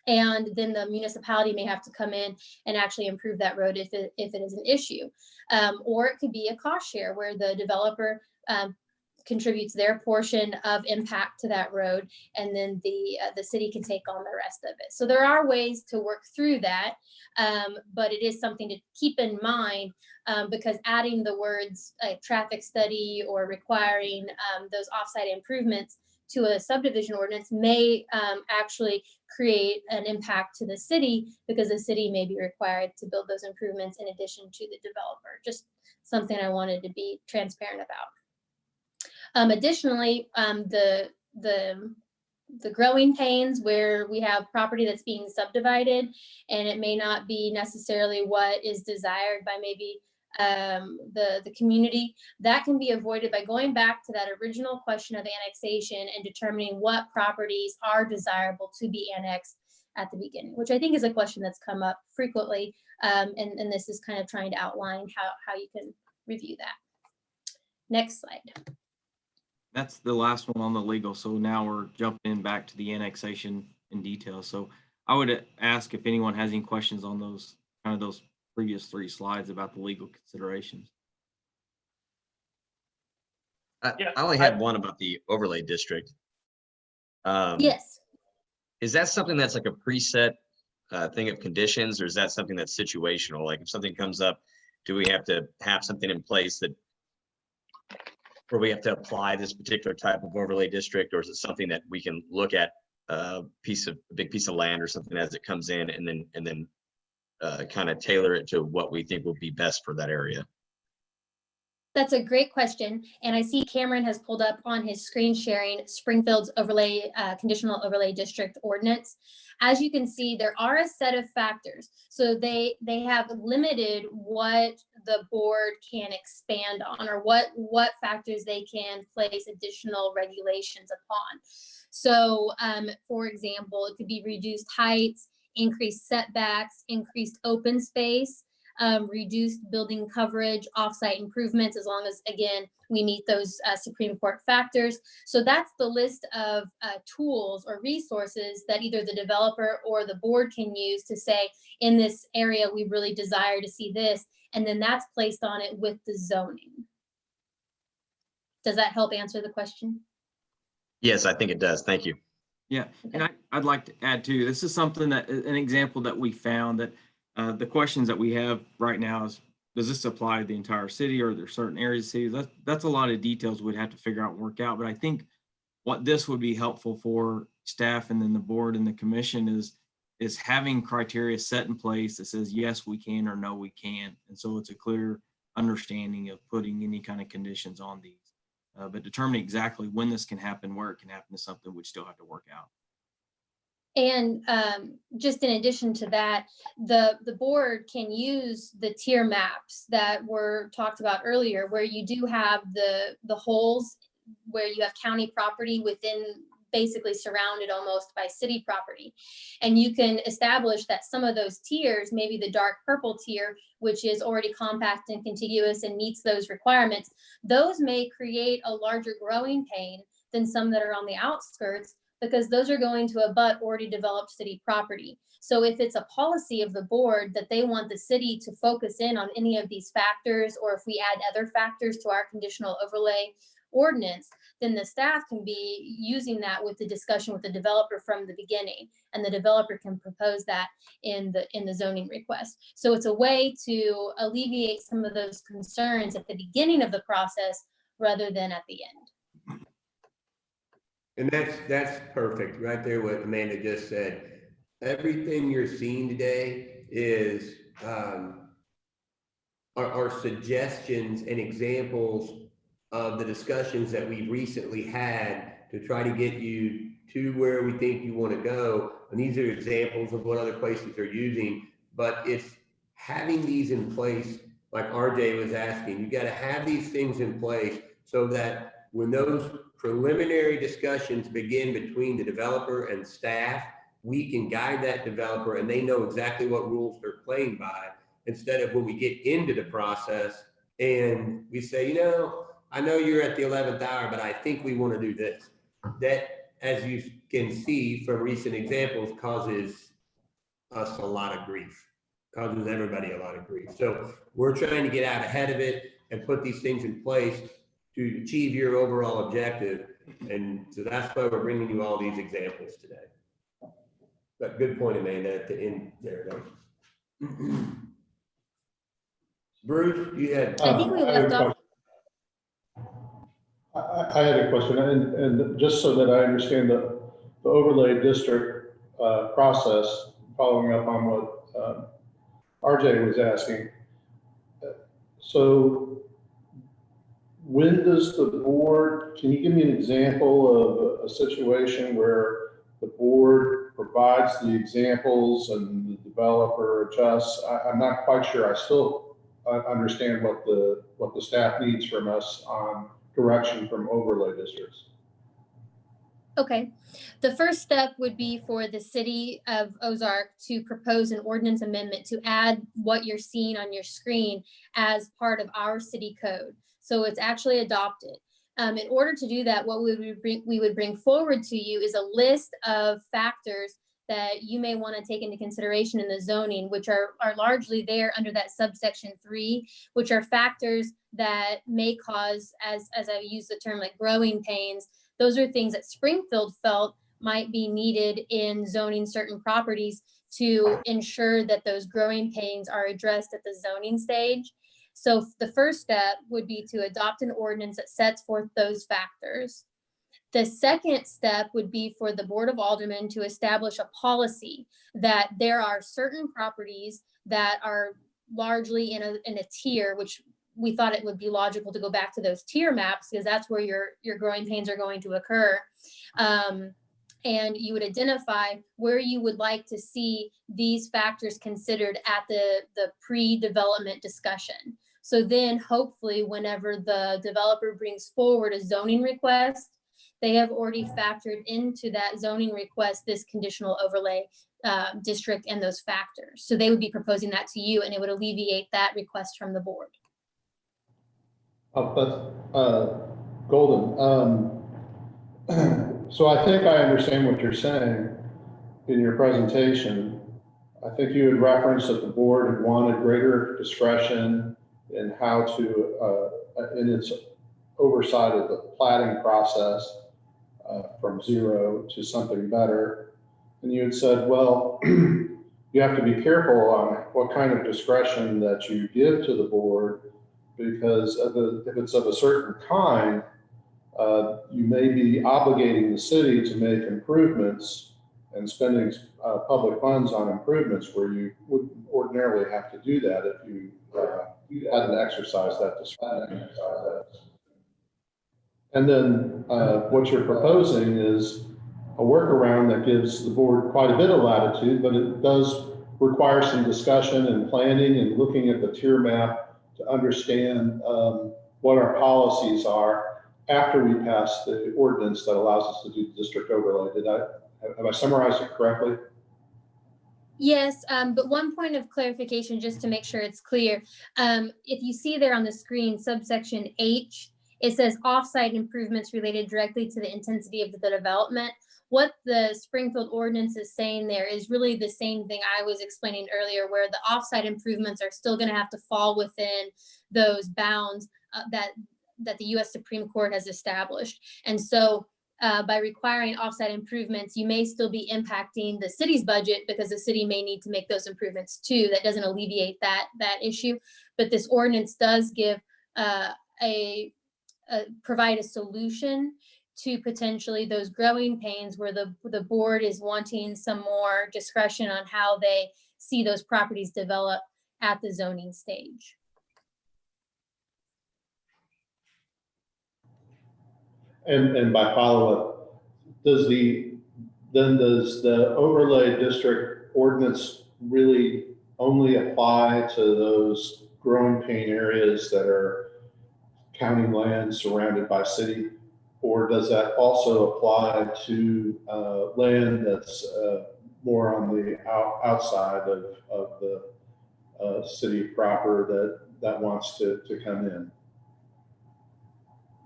And then the municipality may have to come in and actually improve that road if it is an issue. Or it could be a cost share where the developer contributes their portion of impact to that road, and then the city can take on the rest of it. So there are ways to work through that, but it is something to keep in mind because adding the words traffic study or requiring those offsite improvements to a subdivision ordinance may actually create an impact to the city because the city may be required to build those improvements in addition to the developer. Just something I wanted to be transparent about. Additionally, the growing pains where we have property that's being subdivided and it may not be necessarily what is desired by maybe the community, that can be avoided by going back to that original question of annexation and determining what properties are desirable to be annexed at the beginning, which I think is a question that's come up frequently. And this is kind of trying to outline how you can review that. Next slide. That's the last one on the legal. So now we're jumping back to the annexation in detail. So I would ask if anyone has any questions on those previous three slides about the legal considerations. I only had one about the overlay district. Yes. Is that something that's like a preset thing of conditions, or is that something that's situational? Like if something comes up, do we have to have something in place that where we have to apply this particular type of overlay district, or is it something that we can look at a big piece of land or something as it comes in, and then kind of tailor it to what we think will be best for that area? That's a great question. And I see Cameron has pulled up on his screen sharing Springfield's overlay, conditional overlay district ordinance. As you can see, there are a set of factors. So they have limited what the board can expand on, or what factors they can place additional regulations upon. So for example, it could be reduced heights, increased setbacks, increased open space, reduced building coverage, offsite improvements, as long as, again, we meet those Supreme Court factors. So that's the list of tools or resources that either the developer or the board can use to say, in this area, we really desire to see this, and then that's placed on it with the zoning. Does that help answer the question? Yes, I think it does. Thank you. Yeah, and I'd like to add too, this is something that, an example that we found that the questions that we have right now is, does this apply to the entire city, or are there certain areas of the city? That's a lot of details we'd have to figure out and work out. But I think what this would be helpful for staff and then the board and the commission is having criteria set in place that says, yes, we can, or no, we can't. And so it's a clear understanding of putting any kind of conditions on these. But determining exactly when this can happen, where it can happen, is something we still have to work out. And just in addition to that, the board can use the tier maps that were talked about earlier, where you do have the holes where you have county property within, basically surrounded almost by city property. And you can establish that some of those tiers, maybe the dark purple tier, which is already compact and contiguous and meets those requirements, those may create a larger growing pain than some that are on the outskirts, because those are going to abut already developed city property. So if it's a policy of the board that they want the city to focus in on any of these factors, or if we add other factors to our conditional overlay ordinance, then the staff can be using that with the discussion with the developer from the beginning, and the developer can propose that in the zoning request. So it's a way to alleviate some of those concerns at the beginning of the process rather than at the end. And that's perfect, right there what Amanda just said. Everything you're seeing today is are suggestions and examples of the discussions that we've recently had to try to get you to where we think you want to go. And these are examples of what other places are using, but it's having these in place, like RJ was asking. You got to have these things in place so that when those preliminary discussions begin between the developer and staff, we can guide that developer and they know exactly what rules they're playing by, instead of when we get into the process and we say, you know, I know you're at the 11th hour, but I think we want to do this. That, as you can see from recent examples, causes us a lot of grief, causes everybody a lot of grief. So we're trying to get out ahead of it and put these things in place to achieve your overall objective. And so that's why we're bringing you all these examples today. But good point, Amanda, at the end there. Bruce, you had. I think we left off. I had a question, and just so that I understand the overlay district process, following up on what RJ was asking. So when does the board, can you give me an example of a situation where the board provides the examples and the developer adjusts? I'm not quite sure. I still understand what the staff needs from us on direction from overlay districts. Okay, the first step would be for the city of Ozark to propose an ordinance amendment to add what you're seeing on your screen as part of our city code. So it's actually adopted. In order to do that, what we would bring forward to you is a list of factors that you may want to take into consideration in the zoning, which are largely there under that subsection 3, which are factors that may cause, as I use the term, like growing pains. Those are things that Springfield felt might be needed in zoning certain properties to ensure that those growing pains are addressed at the zoning stage. So the first step would be to adopt an ordinance that sets forth those factors. The second step would be for the Board of Aldermen to establish a policy that there are certain properties that are largely in a tier, which we thought it would be logical to go back to those tier maps because that's where your growing pains are going to occur. And you would identify where you would like to see these factors considered at the pre-development discussion. So then hopefully whenever the developer brings forward a zoning request, they have already factored into that zoning request this conditional overlay district and those factors. So they would be proposing that to you and it would alleviate that request from the board. Oh, that's golden. So I think I understand what you're saying in your presentation. I think you had referenced that the board had wanted greater discretion in how to, in its oversight of the platting process from zero to something better. And you had said, well, you have to be careful on what kind of discretion that you give to the board because if it's of a certain kind, you may be obligating the city to make improvements and spending public funds on improvements where you wouldn't ordinarily have to do that if you hadn't exercised that discretion. And then what you're proposing is a workaround that gives the board quite a bit of latitude, but it does require some discussion and planning and looking at the tier map to understand what our policies are after we pass the ordinance that allows us to do the district overlay. Have I summarized it correctly? Yes, but one point of clarification, just to make sure it's clear. If you see there on the screen, subsection H, it says offsite improvements related directly to the intensity of the development. What the Springfield ordinance is saying there is really the same thing I was explaining earlier, where the offsite improvements are still going to have to fall within those bounds that the U.S. Supreme Court has established. And so by requiring offsite improvements, you may still be impacting the city's budget because the city may need to make those improvements too. That doesn't alleviate that issue. But this ordinance does give provide a solution to potentially those growing pains where the board is wanting some more discretion on how they see those properties develop at the zoning stage. And by follow-up, does the overlay district ordinance really only apply to those growing pain areas that are county land surrounded by city? Or does that also apply to land that's more on the outside of the city proper that wants to come in?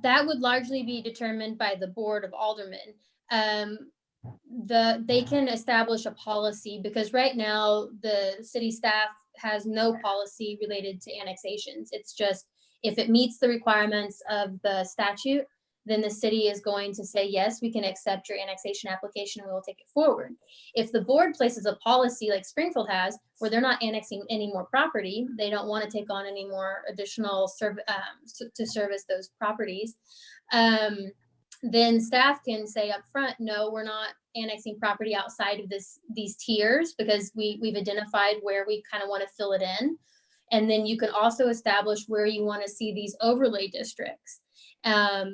That would largely be determined by the Board of Aldermen. They can establish a policy because right now the city staff has no policy related to annexations. It's just if it meets the requirements of the statute, then the city is going to say, yes, we can accept your annexation application and we will take it forward. If the board places a policy like Springfield has, where they're not annexing any more property, they don't want to take on any more additional to service those properties, then staff can say up front, no, we're not annexing property outside of these tiers because we've identified where we kind of want to fill it in. And then you can also establish where you want to see these overlay districts.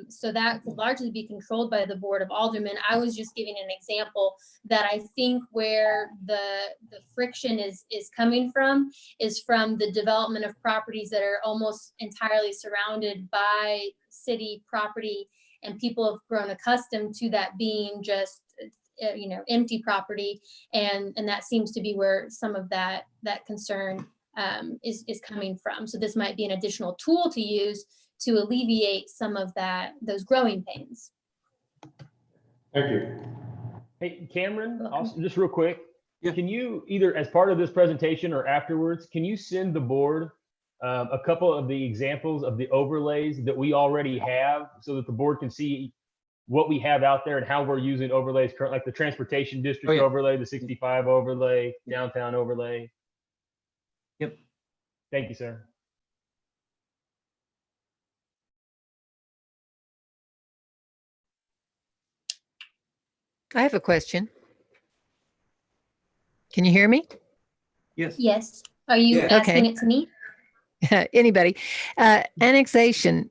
So that could largely be controlled by the Board of Aldermen. I was just giving an example that I think where the friction is coming from is from the development of properties that are almost entirely surrounded by city property, and people have grown accustomed to that being just empty property, and that seems to be where some of that concern is coming from. So this might be an additional tool to use to alleviate some of those growing pains. Thank you. Hey, Cameron, also, just real quick, can you either as part of this presentation or afterwards, can you send the board a couple of the examples of the overlays that we already have so that the board can see what we have out there and how we're using overlays currently, like the transportation district overlay, the 65 overlay, downtown overlay? Yep. Thank you, sir. I have a question. Can you hear me? Yes. Yes. Are you Yeah. asking Okay. it to me? Anybody? Annexation.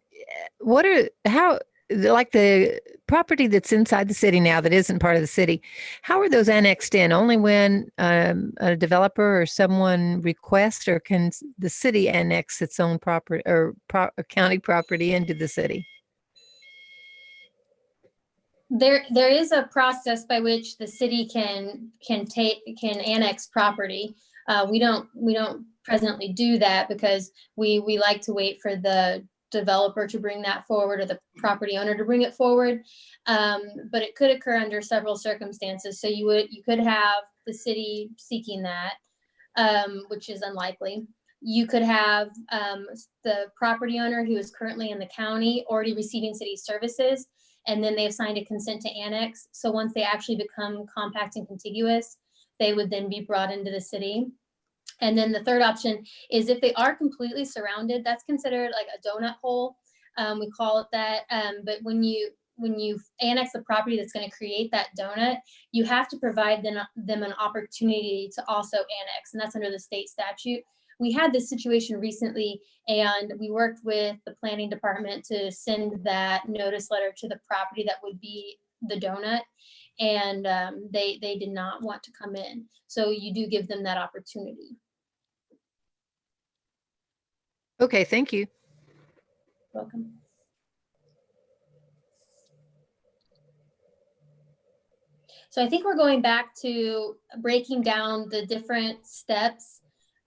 How, like the property that's inside the city now that isn't part of the city, how are those annexed in? Only when a developer or someone requests, or can the city annex its own property or county property into the city? There is a process by which the city can annex property. We don't presently do that because we like to wait for the developer to bring that forward or the property owner to bring it forward. But it could occur under several circumstances. So you could have the city seeking that, which is unlikely. You could have the property owner who is currently in the county already receiving city services, and then they've signed a consent to annex. So once they actually become compact and contiguous, they would then be brought into the city. And then the third option is if they are completely surrounded, that's considered like a donut hole. We call it that. But when you annex the property that's going to create that donut, you have to provide them an opportunity to also annex, and that's under the state statute. We had this situation recently, and we worked with the planning department to send that notice letter to the property that would be the donut, and they did not want to come in. So you do give them that opportunity. Okay, thank you. Welcome. So I think we're going back to breaking down the different steps,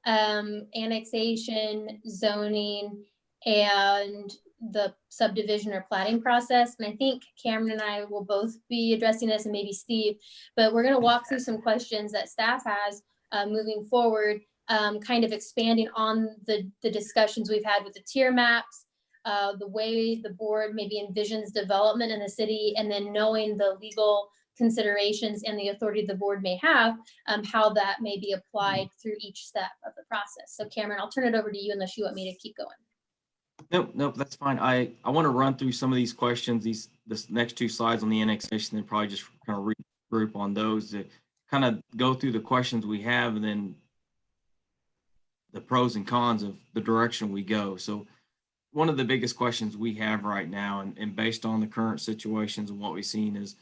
annexation, zoning, and the subdivision or platting process. And I think Cameron and I will both be addressing this, and maybe Steve, but we're going to walk through some questions that staff has moving forward, kind of expanding on the discussions we've had with the tier maps, the way the board maybe envisions development in the city, and then knowing the legal considerations and the authority the board may have, how that may be applied through each step of the process. So Cameron, I'll turn it over to you unless you want me to keep going. Nope, that's fine. I want to run through some of these questions, this next two slides on the annexation, then probably just kind of regroup on those to kind of go through the questions we have and then the pros and cons of the direction we go. So one of the biggest questions we have right now, and based on the current situations and what we've seen, is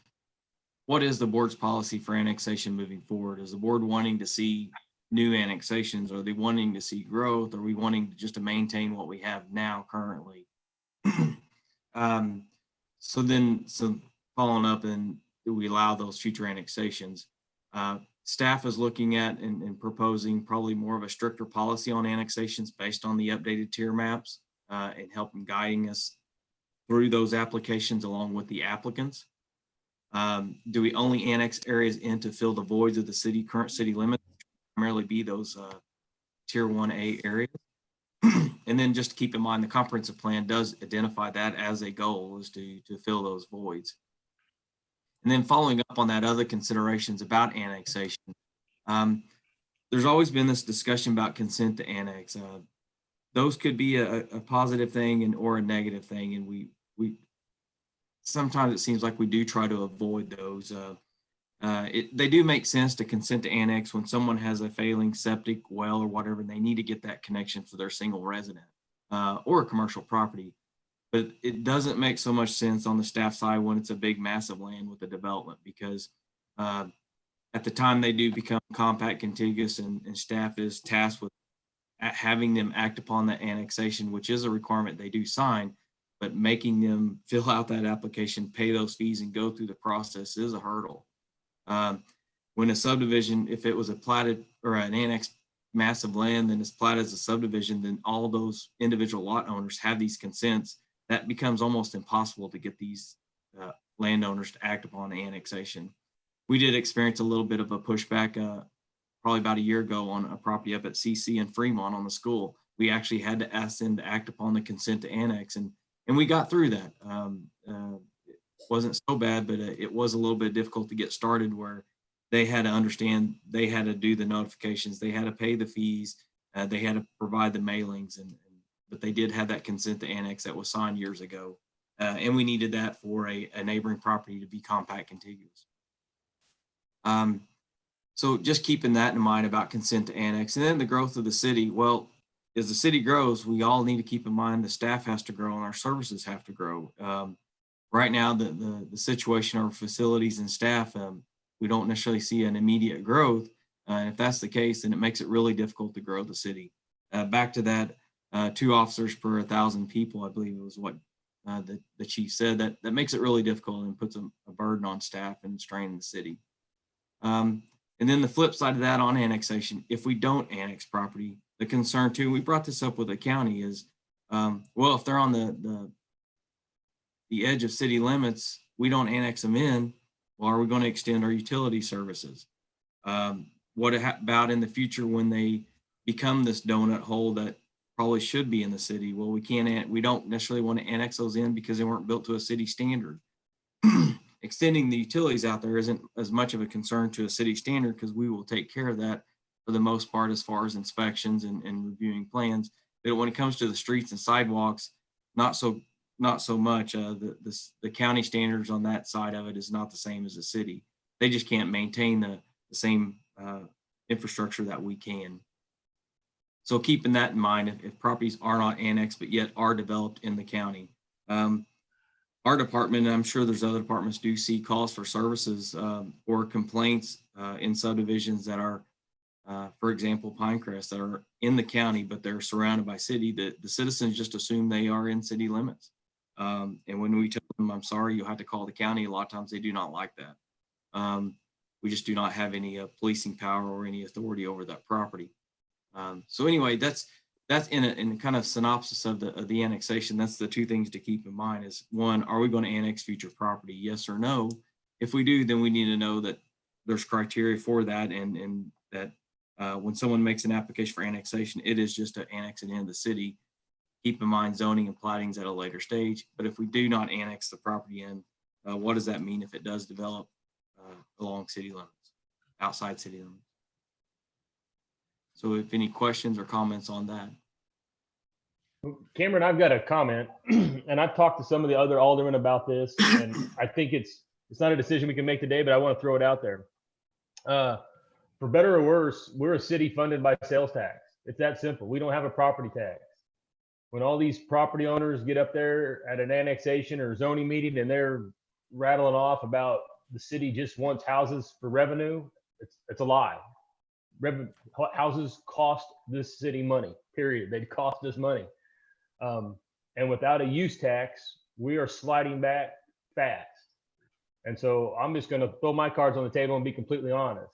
what is the board's policy for annexation moving forward? Is the board wanting to see new annexations? Are they wanting to see growth? Are we wanting just to maintain what we have now currently? So following up, and do we allow those future annexations? Staff is looking at and proposing probably more of a stricter policy on annexations based on the updated tier maps, and helping guiding us through those applications along with the applicants. Do we only annex areas in to fill the voids of the current city limits, primarily be those tier 1A areas? And then just keep in mind, the comprehensive plan does identify that as a goal, is to fill those voids. And then following up on that, other considerations about annexation. There's always been this discussion about consent to annex. Those could be a positive thing or a negative thing, and we sometimes it seems like we do try to avoid those. They do make sense to consent to annex when someone has a failing septic well or whatever, and they need to get that connection for their single resident or a commercial property. But it doesn't make so much sense on the staff side when it's a big, massive land with the development, because at the time they do become compact contiguous, and staff is tasked with having them act upon that annexation, which is a requirement they do sign. But making them fill out that application, pay those fees, and go through the process is a hurdle. When a subdivision, if it was a platted or an annexed massive land, then it's platted as a subdivision, then all those individual lot owners have these consents. That becomes almost impossible to get these landowners to act upon the annexation. We did experience a little bit of a pushback probably about a year ago on a property up at CC in Fremont on the school. We actually had to ask them to act upon the consent to annex, and we got through that. It wasn't so bad, but it was a little bit difficult to get started, where they had to understand, they had to do the notifications, they had to pay the fees, they had to provide the mailings, but they did have that consent to annex that was signed years ago. And we needed that for a neighboring property to be compact contiguous. So just keeping that in mind about consent to annex, and then the growth of the city. Well, as the city grows, we all need to keep in mind the staff has to grow and our services have to grow. Right now, the situation of our facilities and staff, we don't necessarily see an immediate growth. And if that's the case, then it makes it really difficult to grow the city. Back to that, 2 officers per 1,000 people, I believe it was what the chief said. That makes it really difficult and puts a burden on staff and strain the city. And then the flip side of that on annexation, if we don't annex property, the concern too, we brought this up with the county is, well, if they're on the edge of city limits, we don't annex them in, well, are we going to extend our utility services? What about in the future when they become this donut hole that probably should be in the city? Well, we don't necessarily want to annex those in because they weren't built to a city standard. Extending the utilities out there isn't as much of a concern to a city standard because we will take care of that for the most part as far as inspections and reviewing plans. But when it comes to the streets and sidewalks, not so much. The county standards on that side of it is not the same as the city. They just can't maintain the same infrastructure that we can. So keeping that in mind, if properties are not annexed but yet are developed in the county, our department, and I'm sure there's other departments, do see calls for services or complaints in subdivisions that are, for example, Pinecrest, that are in the county, but they're surrounded by city. The citizens just assume they are in city limits. And when we tell them, I'm sorry, you'll have to call the county, a lot of times they do not like that. We just do not have any policing power or any authority over that property. So anyway, that's in a kind of synopsis of the annexation. That's the 2 things to keep in mind is, 1, are we going to annex future property? Yes or no? If we do, then we need to know that there's criteria for that, and that when someone makes an application for annexation, it is just to annex it into the city. Keep in mind zoning and plattings at a later stage. But if we do not annex the property in, what does that mean if it does develop along city limits, outside city limits? So if any questions or comments on that. Cameron, I've got a comment, and I've talked to some of the other aldermen about this, and I think it's not a decision we can make today, but I want to throw it out there. For better or worse, we're a city funded by sales tax. It's that simple. We don't have a property tax. When all these property owners get up there at an annexation or zoning meeting and they're rattling off about the city just wants houses for revenue, it's a lie. Houses cost this city money, period. They cost us money. And without a use tax, we are sliding back fast. And so I'm just going to throw my cards on the table and be completely honest.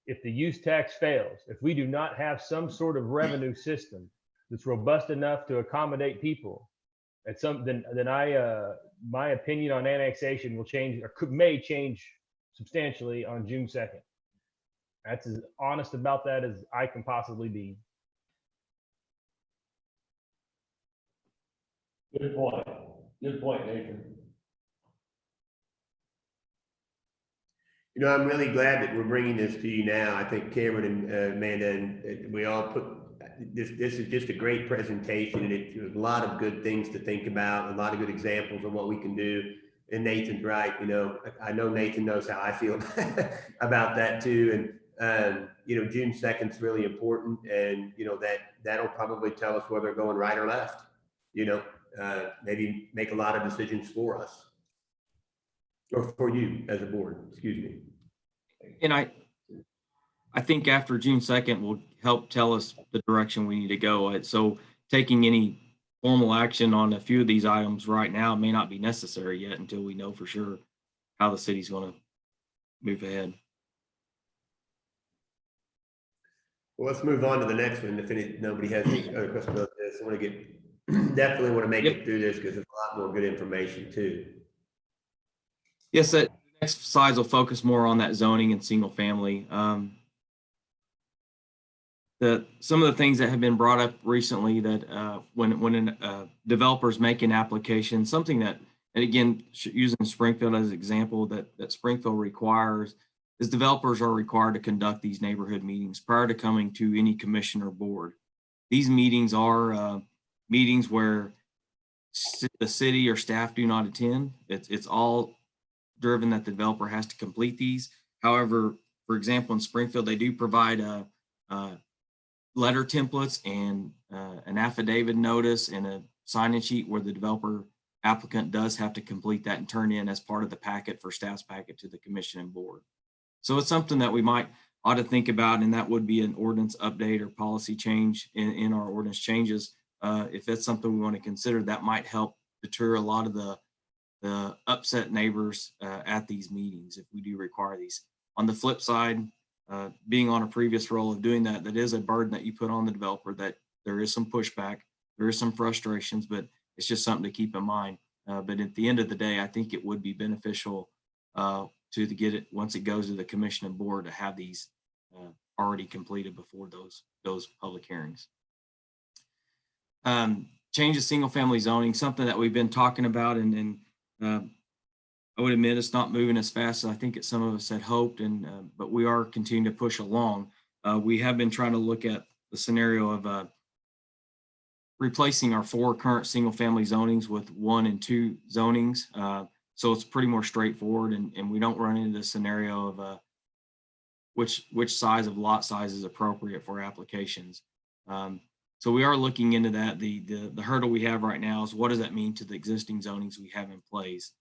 If the use tax fails, if we do not have some sort of revenue system that's robust enough to accommodate people, then my opinion on annexation will change, or may change substantially on June 2nd. That's as honest about that as I can possibly be. Good point. Good point, Nathan. You know, I'm really glad that we're bringing this to you now. I think Cameron and Amanda and we all put this is just a great presentation, and it's a lot of good things to think about, a lot of good examples of what we can do. And Nathan's right. You know, I know Nathan knows how I feel about that too. And you know, June 2nd is really important, and you know that'll probably tell us whether we're going right or left. You know, maybe make a lot of decisions for us. Or for you as a board, excuse me. And I think after June 2nd will help tell us the direction we need to go. So taking any formal action on a few of these items right now may not be necessary yet until we know for sure how the city's going to move ahead. Well, let's move on to the next one. If nobody has any other questions about this, I want to definitely want to make it through this because there's a lot more good information too. Yes, that next slides will focus more on that zoning and single family. Some of the things that have been brought up recently that when developers make an application, something that, and again, using Springfield as an example, that Springfield requires is developers are required to conduct these neighborhood meetings prior to coming to any commission or board. These meetings are meetings where the city or staff do not attend. It's all driven that the developer has to complete these. However, For example, in Springfield, they do provide letter templates and an affidavit notice and a sign-in sheet where the developer applicant does have to complete that and turn in as part of the packet for staff's packet to the commission and board. So it's something that we ought to think about, and that would be an ordinance update or policy change in our ordinance changes. If that's something we want to consider, that might help deter a lot of the upset neighbors at these meetings if we do require these. On the flip side, being on a previous role of doing that, that is a burden that you put on the developer, that there is some pushback, there is some frustrations, but it's just something to keep in mind. But at the end of the day, I think it would be beneficial to get it, once it goes to the commission and board, to have these already completed before those public hearings. Change of single family zoning, something that we've been talking about, and I would admit it's not moving as fast as I think some of us had hoped, but we are continuing to push along. We have been trying to look at the scenario of replacing our 4 current single family zonings with 1 and 2 zonings. So it's pretty more straightforward, and we don't run into the scenario of which size of lot size is appropriate for applications. So we are looking into that. The hurdle we have right now is, what does that mean to the existing zonings we have in place?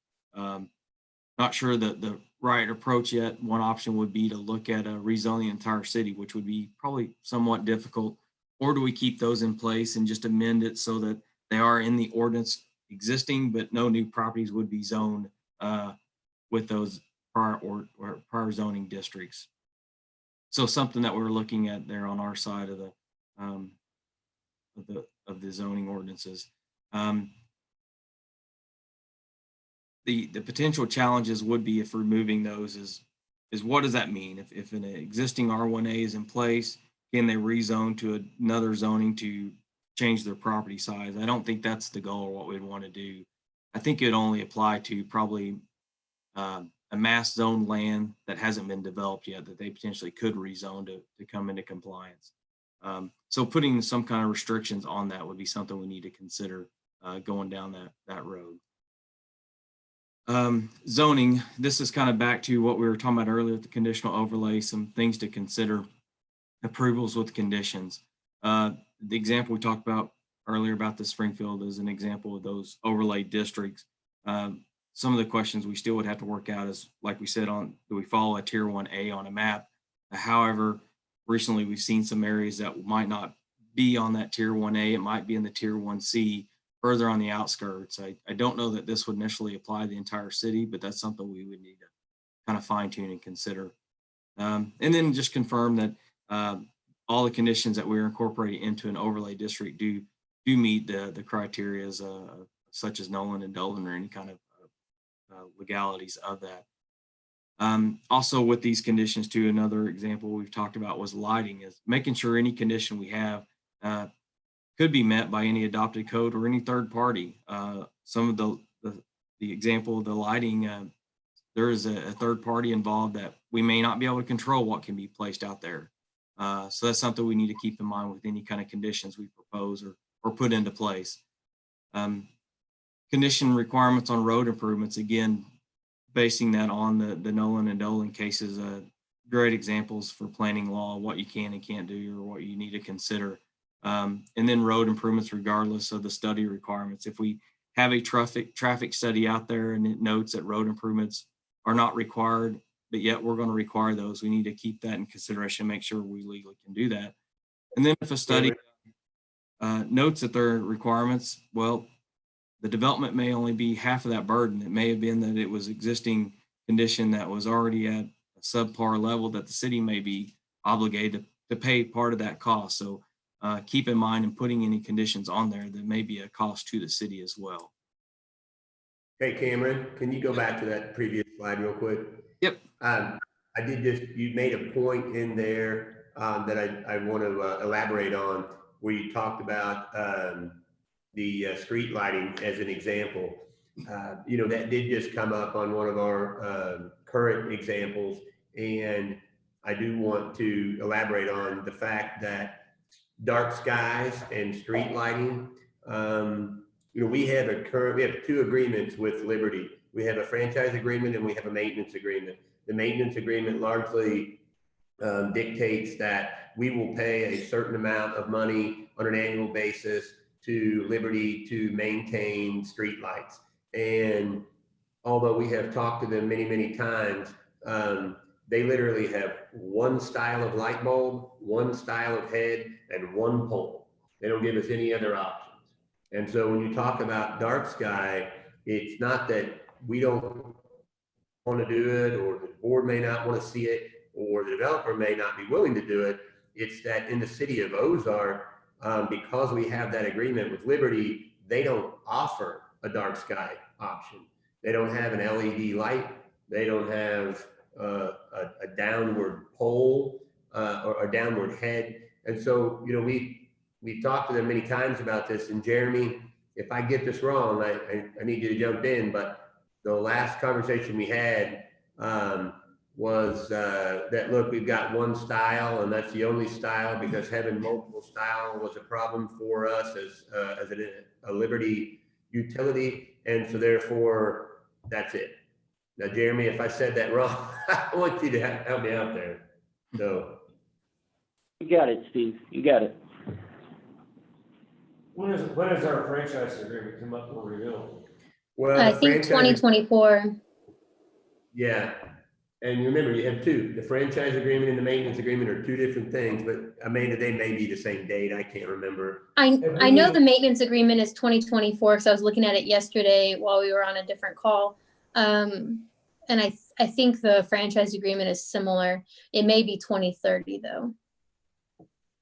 Not sure that the right approach yet. One option would be to look at rezoning the entire city, which would be probably somewhat difficult. Or do we keep those in place and just amend it so that they are in the ordinance existing, but no new properties would be zoned with those prior zoning districts? So something that we're looking at there on our side of the zoning ordinances. The potential challenges would be, if removing those, is what does that mean? If an existing R1A is in place, can they rezone to another zoning to change their property size? I don't think that's the goal or what we'd want to do. I think it'd only apply to probably a mass zone land that hasn't been developed yet, that they potentially could rezone to come into compliance. So putting some kind of restrictions on that would be something we need to consider going down that road. Zoning, this is kind of back to what we were talking about earlier with the conditional overlay, some things to consider. Approvals with conditions. The example we talked about earlier about the Springfield is an example of those overlay districts. Some of the questions we still would have to work out is, like we said, do we follow a tier 1A on a map? However, recently we've seen some areas that might not be on that tier 1A. It might be in the tier 1C, further on the outskirts. I don't know that this would initially apply to the entire city, but that's something we would need to kind of fine tune and consider. And then just confirm that all the conditions that we're incorporating into an overlay district do meet the criteria such as Nolan and Dolan, or any kind of legalities of that. Also with these conditions too, another example we've talked about was lighting, is making sure any condition we have could be met by any adopted code or any third party. Some of the example of the lighting, there is a third party involved that we may not be able to control what can be placed out there. So that's something we need to keep in mind with any kind of conditions we propose or put into place. Condition requirements on road improvements, again, basing that on the Nolan and Dolan cases, great examples for planning law, what you can and can't do or what you need to consider. And then road improvements regardless of the study requirements. If we have a traffic study out there and it notes that road improvements are not required, but yet we're going to require those, we need to keep that in consideration, make sure we legally can do that. And then if a study notes that there are requirements, well, the development may only be half of that burden. It may have been that it was existing condition that was already at a subpar level that the city may be obligated to pay part of that cost. So keep in mind, in putting any conditions on there, there may be a cost to the city as well. Hey, Cameron, can you go back to that previous slide real quick? Yep. You made a point in there that I want to elaborate on, where you talked about the street lighting as an example. That did just come up on one of our current examples. And I do want to elaborate on the fact that dark skies and street lighting, we have 2 agreements with Liberty. We have a franchise agreement and we have a maintenance agreement. The maintenance agreement largely dictates that we will pay a certain amount of money on an annual basis to Liberty to maintain streetlights. And although we have talked to them many, many times, they literally have one style of light bulb, one style of head, and one pole. They don't give us any other options. And so when you talk about dark sky, it's not that we don't want to do it, or the board may not want to see it, or the developer may not be willing to do it. It's that in the city of Ozark, because we have that agreement with Liberty, they don't offer a dark sky option. They don't have an LED light. They don't have a downward pole or a downward head. And so, you know, we've talked to them many times about this. And Jeremy, if I get this wrong, I need you to jump in. But the last conversation we had was that, look, we've got one style and that's the only style, because having multiple style was a problem for us as a Liberty utility. And so therefore, that's it. Now, Jeremy, if I said that wrong, I want you to help me out there. So. You got it, Steve. You got it. When is our franchise agreement come up for renewal? Well, I think 2024. Yeah. And remember, you have two. The franchise agreement and the maintenance agreement are two different things, but Amanda, they may be the same date. I can't remember. I know the maintenance agreement is 2024 because I was looking at it yesterday while we were on a different call. And I think the franchise agreement is similar. It may be 2030 though.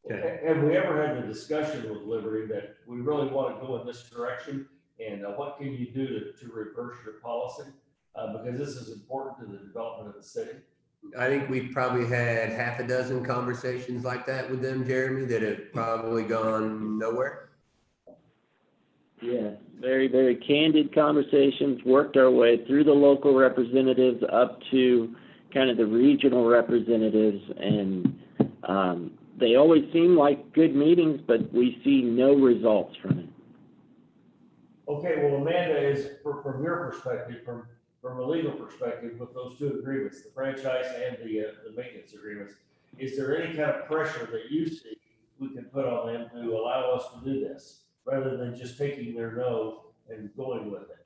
Okay. Have we ever had the discussion with Liberty that we really want to go in this direction? And what can you do to reverse your policy? Because this is important to the development of the city. I think we've probably had half a dozen conversations like that with them, Jeremy, that have probably gone nowhere. Yeah, very, very candid conversations, worked our way through the local representatives up to kind of the regional representatives, and they always seem like good meetings, but we see no results from it. Okay, well, Amanda, is from your perspective, from a legal perspective, with those two agreements, the franchise and the maintenance agreements, is there any kind of pressure that you see we can put on them to allow us to do this, rather than just taking their no and going with it?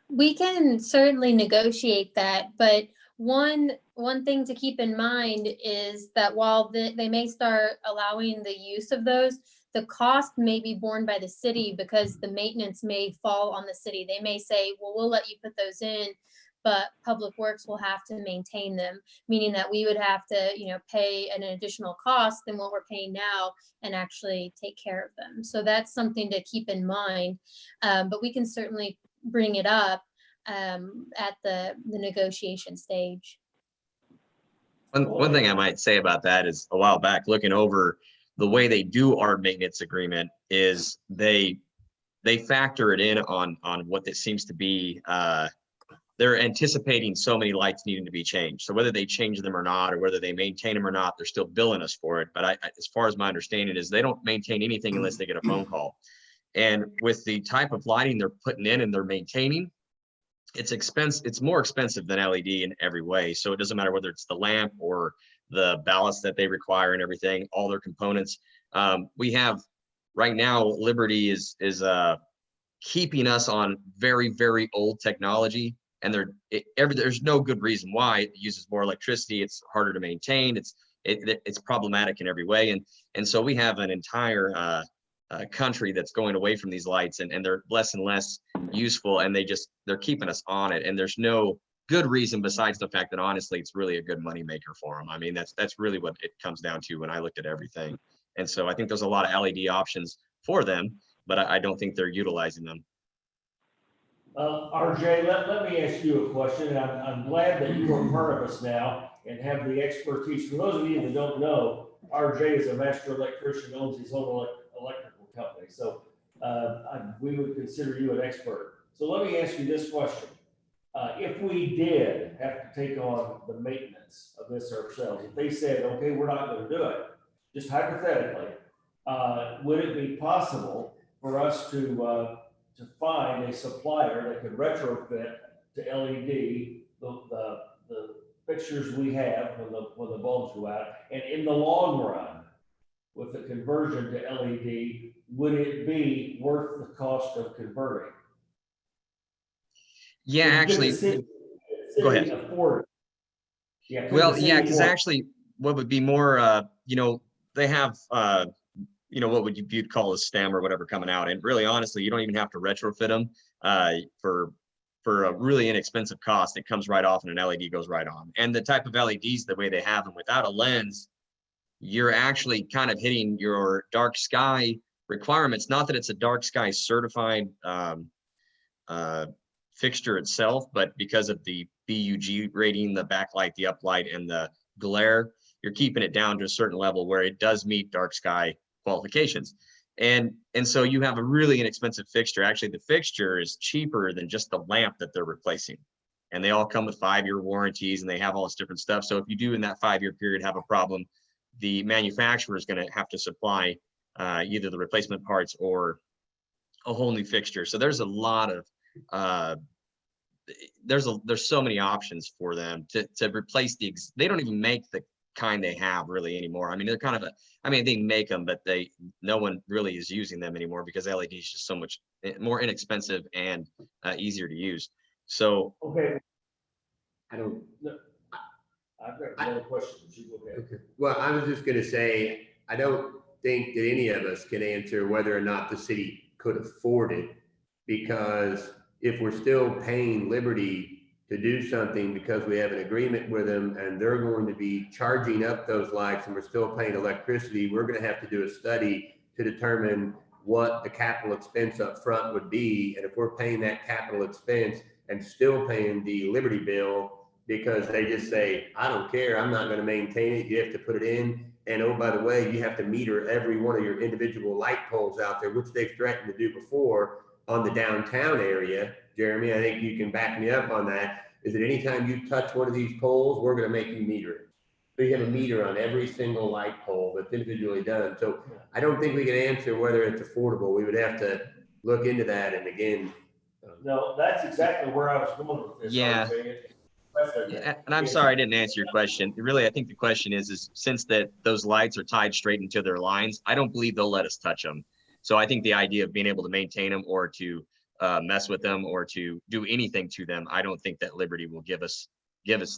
We can certainly negotiate that, but one thing to keep in mind is that while they may start allowing the use of those, the cost may be borne by the city because the maintenance may fall on the city. They may say, well, we'll let you put those in, but Public Works will have to maintain them, meaning that we would have to, you know, pay an additional cost than what we're paying now and actually take care of them. So that's something to keep in mind. But we can certainly bring it up at the negotiation stage. One thing I might say about that is, a while back, looking over the way they do our maintenance agreement, is they factor it in on what this seems to be. They're anticipating so many lights needing to be changed. So whether they change them or not, or whether they maintain them or not, they're still billing us for it. But as far as my understanding is, they don't maintain anything unless they get a phone call. And with the type of lighting they're putting in and they're maintaining, it's more expensive than LED in every way. So it doesn't matter whether it's the lamp or the ballast that they require and everything, all their components. We have right now, Liberty is keeping us on very, very old technology, and there's no good reason why. It uses more electricity. It's harder to maintain. It's problematic in every way. And so we have an entire country that's going away from these lights, and they're less and less useful, and they're keeping us on it. And there's no good reason besides the fact that honestly, it's really a good money maker for them. I mean, that's really what it comes down to when I looked at everything. And so I think there's a lot of LED options for them, but I don't think they're utilizing them. RJ, let me ask you a question. I'm glad that you are part of us now and have the expertise. For those of you that don't know, RJ is a master electrician, owns his own electrical company. So we would consider you an expert. So let me ask you this question. If we did have to take on the maintenance of this ourselves, if they said, okay, we're not going to do it, just hypothetically, would it be possible for us to find a supplier that could retrofit to LED the fixtures we have when the bulbs go out, and in the long run, with the conversion to LED, would it be worth the cost of converting? Yeah, Could actually, the city go ahead. afford it? Yeah, could the Well, yeah, city because afford it? actually, what would be more, they have, what would you'd call a stem or whatever coming out, and really, honestly, you don't even have to retrofit them for a really inexpensive cost. It comes right off, and an LED goes right on. And the type of LEDs, the way they have them, without a lens, you're actually kind of hitting your dark sky requirements. Not that it's a dark sky certified fixture itself, but because of the BUG rating, the backlight, the uplight, and the glare, you're keeping it down to a certain level where it does meet dark sky qualifications. And so you have a really inexpensive fixture. Actually, the fixture is cheaper than just the lamp that they're replacing. And they all come with 5-year warranties, and they have all this different stuff. So if you do in that 5-year period have a problem, the manufacturer is going to have to supply either the replacement parts or a whole new fixture. So there's a lot of there's so many options for them to replace they don't even make the kind they have really anymore. I mean, they're kind of they make them, but no one really is using them anymore because LED is just so much more inexpensive and easier to use. So Okay, I don't, I've got another question. You go ahead. Okay. Well, I was just gonna say, I don't think that any of us can answer whether or not the city could afford it. Because if we're still paying Liberty to do something because we have an agreement with them and they're going to be charging up those lights and we're still paying electricity, we're gonna have to do a study to determine what the capital expense up front would be. And if we're paying that capital expense and still paying the Liberty bill because they just say, I don't care, I'm not gonna maintain it, you have to put it in. And oh, by the way, you have to meter every one of your individual light poles out there, which they've threatened to do before on the downtown area. Jeremy, I think you can back me up on that, is that anytime you touch one of these poles, we're gonna make you meter it. So you have a meter on every single light pole that's individually done. So I don't think we can answer whether it's affordable. We would have to look into that. And again, No, that's exactly where I was going with this. Yeah. Yeah, and I'm sorry I didn't answer your question. Really, I think the question is since those lights are tied straight into their lines, I don't believe they'll let us touch them. So I think the idea of being able to maintain them or to mess with them or to do anything to them, I don't think that Liberty will give us the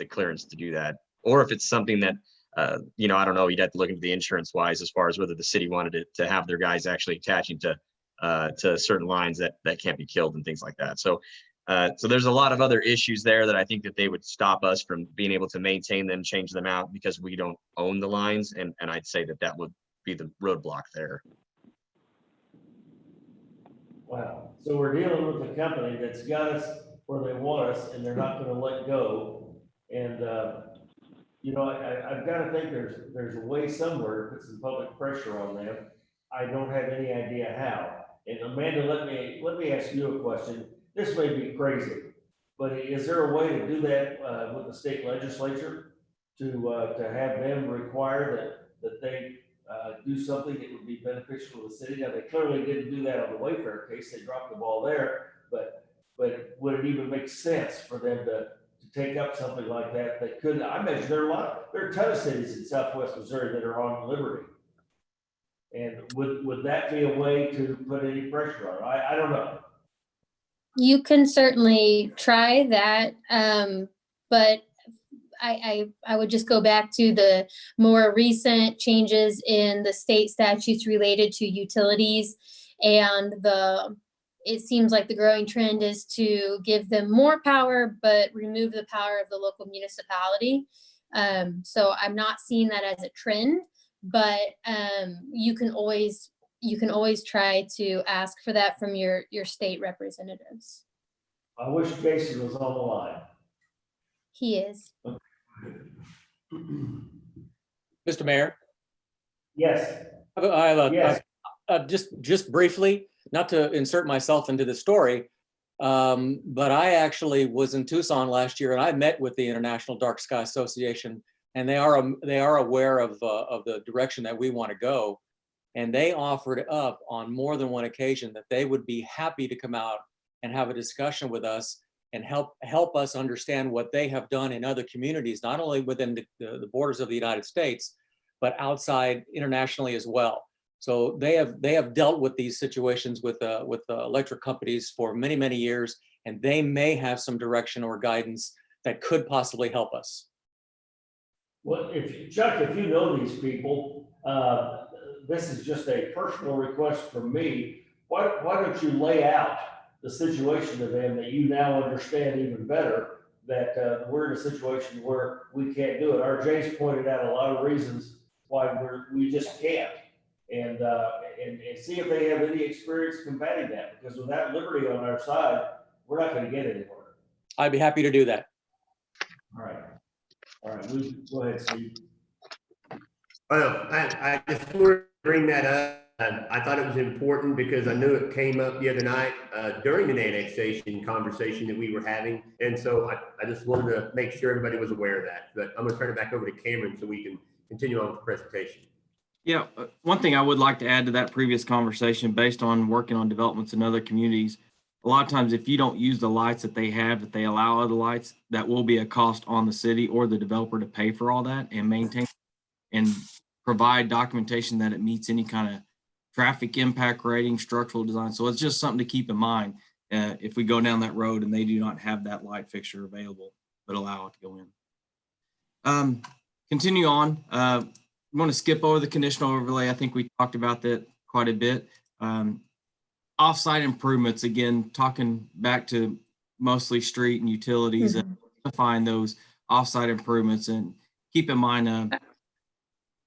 clearance to do that. Or if it's something that I don't know, you'd have to look into the insurance wise as far as whether the city wanted it to have their guys actually attaching to certain lines that can't be killed and things like that. So there's a lot of other issues there that I think that they would stop us from being able to maintain them, change them out because we don't own the lines. And I'd say that would be the roadblock there. Wow. So we're dealing with a company that's got us where they want us and they're not going to let go. And, I've got to think there's a way somewhere to put some public pressure on them. I don't have any idea how. And Amanda, let me ask you a question. This may be crazy, but is there a way to do that with the state legislature to have them require that they do something that would be beneficial to the city? Now, they clearly didn't do that on the Wayfair case. They dropped the ball there, but would it even make sense for them to take up something like that? That could, I imagine there are a ton of cities in Southwest Missouri that are on Liberty. And would that be a way to put any pressure on? I don't know. You can certainly try that, but I would just go back to the more recent changes in the state statutes related to utilities, and it seems like the growing trend is to give them more power, but remove the power of the local municipality. So I'm not seeing that as a trend, but you can always try to ask for that from your state representatives. I wish Jason was on the line. He is. Mr. Mayor? Yes. I have Yes. Just briefly, not to insert myself into the story, but I actually was in Tucson last year and I met with the International Dark Sky Association, and they are aware of the direction that we want to go. And they offered up on more than one occasion that they would be happy to come out and have a discussion with us and help us understand what they have done in other communities, not only within the borders of the United States, but outside internationally as well. So they have dealt with these situations with electric companies for many, many years, and they may have some direction or guidance that could possibly help us. Well, Chuck, if you know these people, this is just a personal request from me. Why don't you lay out the situation to them that you now understand even better, that we're in a situation where we can't do it. RJ's pointed out a lot of reasons why we just can't. And see if they have any experience combating that, because without liberty on our side, we're not going to get anywhere. I'd be happy to do that. All right. Go ahead, Steve. Well, I just wanted to bring that up. I thought it was important because I knew it came up the other night during an annexation conversation that we were having. And so I just wanted to make sure everybody was aware of that. But I'm going to turn it back over to Cameron so we can continue on with the presentation. Yeah, one thing I would like to add to that previous conversation, based on working on developments in other communities, a lot of times if you don't use the lights that they have, if they allow other lights, that will be a cost on the city or the developer to pay for all that and maintain and provide documentation that it meets any kind of traffic impact rating, structural design. So it's just something to keep in mind if we go down that road and they do not have that light fixture available, but allow it to go in. Continue on. I'm going to skip over the conditional overlay. I think we talked about that quite a bit. Offsite improvements, again, talking back to mostly street and utilities, and define those offsite improvements, and keep in mind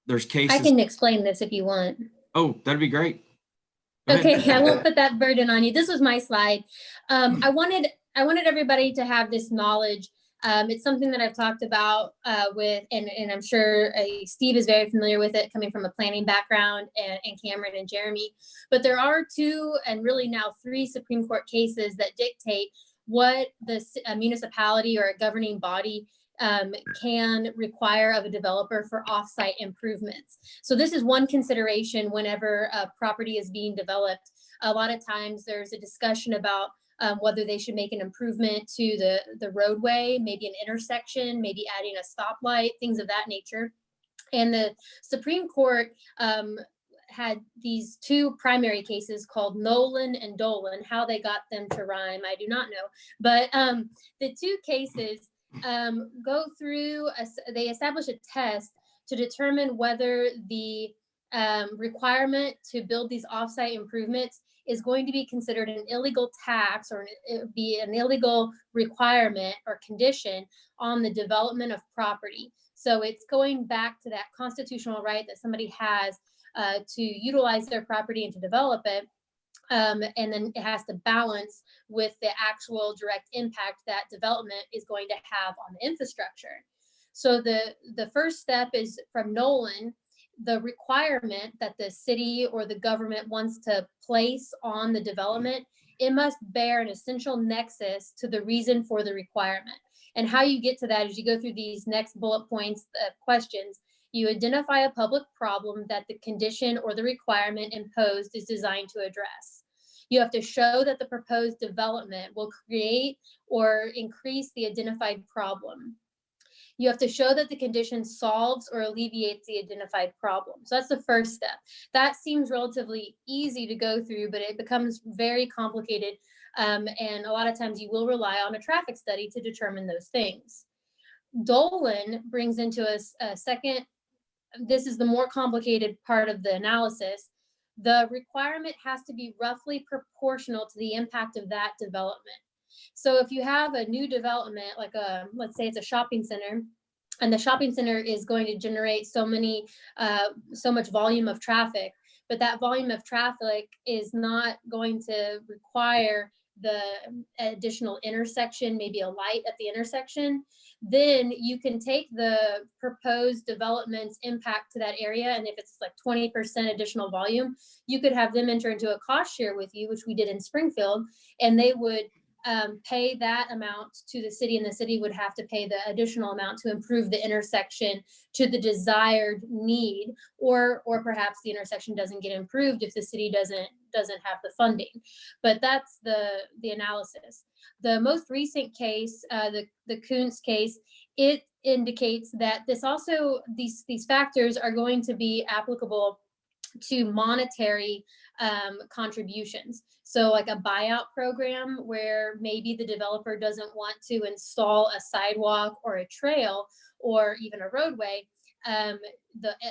there's cases. I can explain this if you want. Oh, that'd be great. Okay, I won't put that burden on you. This was my slide. I wanted everybody to have this knowledge. It's something that I've talked about with, and I'm sure Steve is very familiar with it, coming from a planning background, and Cameron and Jeremy. But there are 2 and really now 3 Supreme Court cases that dictate what a municipality or a governing body can require of a developer for offsite improvements. So this is one consideration whenever a property is being developed. A lot of times there's a discussion about whether they should make an improvement to the roadway, maybe an intersection, maybe adding a stoplight, things of that nature. And the Supreme Court had these 2 primary cases called Nolan and Dolan. How they got them to rhyme, I do not know. But the 2 cases go through, they establish a test to determine whether the requirement to build these offsite improvements is going to be considered an illegal tax, or it would be an illegal requirement or condition on the development of property. So it's going back to that constitutional right that somebody has to utilize their property and to develop it. And then it has to balance with the actual direct impact that development is going to have on the infrastructure. So the first step is from Nolan, the requirement that the city or the government wants to place on the development, it must bear an essential nexus to the reason for the requirement. And how you get to that is you go through these next bullet points of questions. You identify a public problem that the condition or the requirement imposed is designed to address. You have to show that the proposed development will create or increase the identified problem. You have to show that the condition solves or alleviates the identified problem. So that's the first step. That seems relatively easy to go through, but it becomes very complicated. And a lot of times you will rely on a traffic study to determine those things. Dolan brings into us a second, this is the more complicated part of the analysis. The requirement has to be roughly proportional to the impact of that development. So if you have a new development, like let's say it's a shopping center, and the shopping center is going to generate so much volume of traffic, but that volume of traffic is not going to require the additional intersection, maybe a light at the intersection, then you can take the proposed development's impact to that area. And if it's like 20% additional volume, you could have them enter into a cost share with you, which we did in Springfield, and they would pay that amount to the city, and the city would have to pay the additional amount to improve the intersection to the desired need, or perhaps the intersection doesn't get improved if the city doesn't have the funding. But that's the analysis. The most recent case, the Kuntz case, it indicates that these factors are going to be applicable to monetary contributions. So like a buyout program where maybe the developer doesn't want to install a sidewalk or a trail or even a roadway,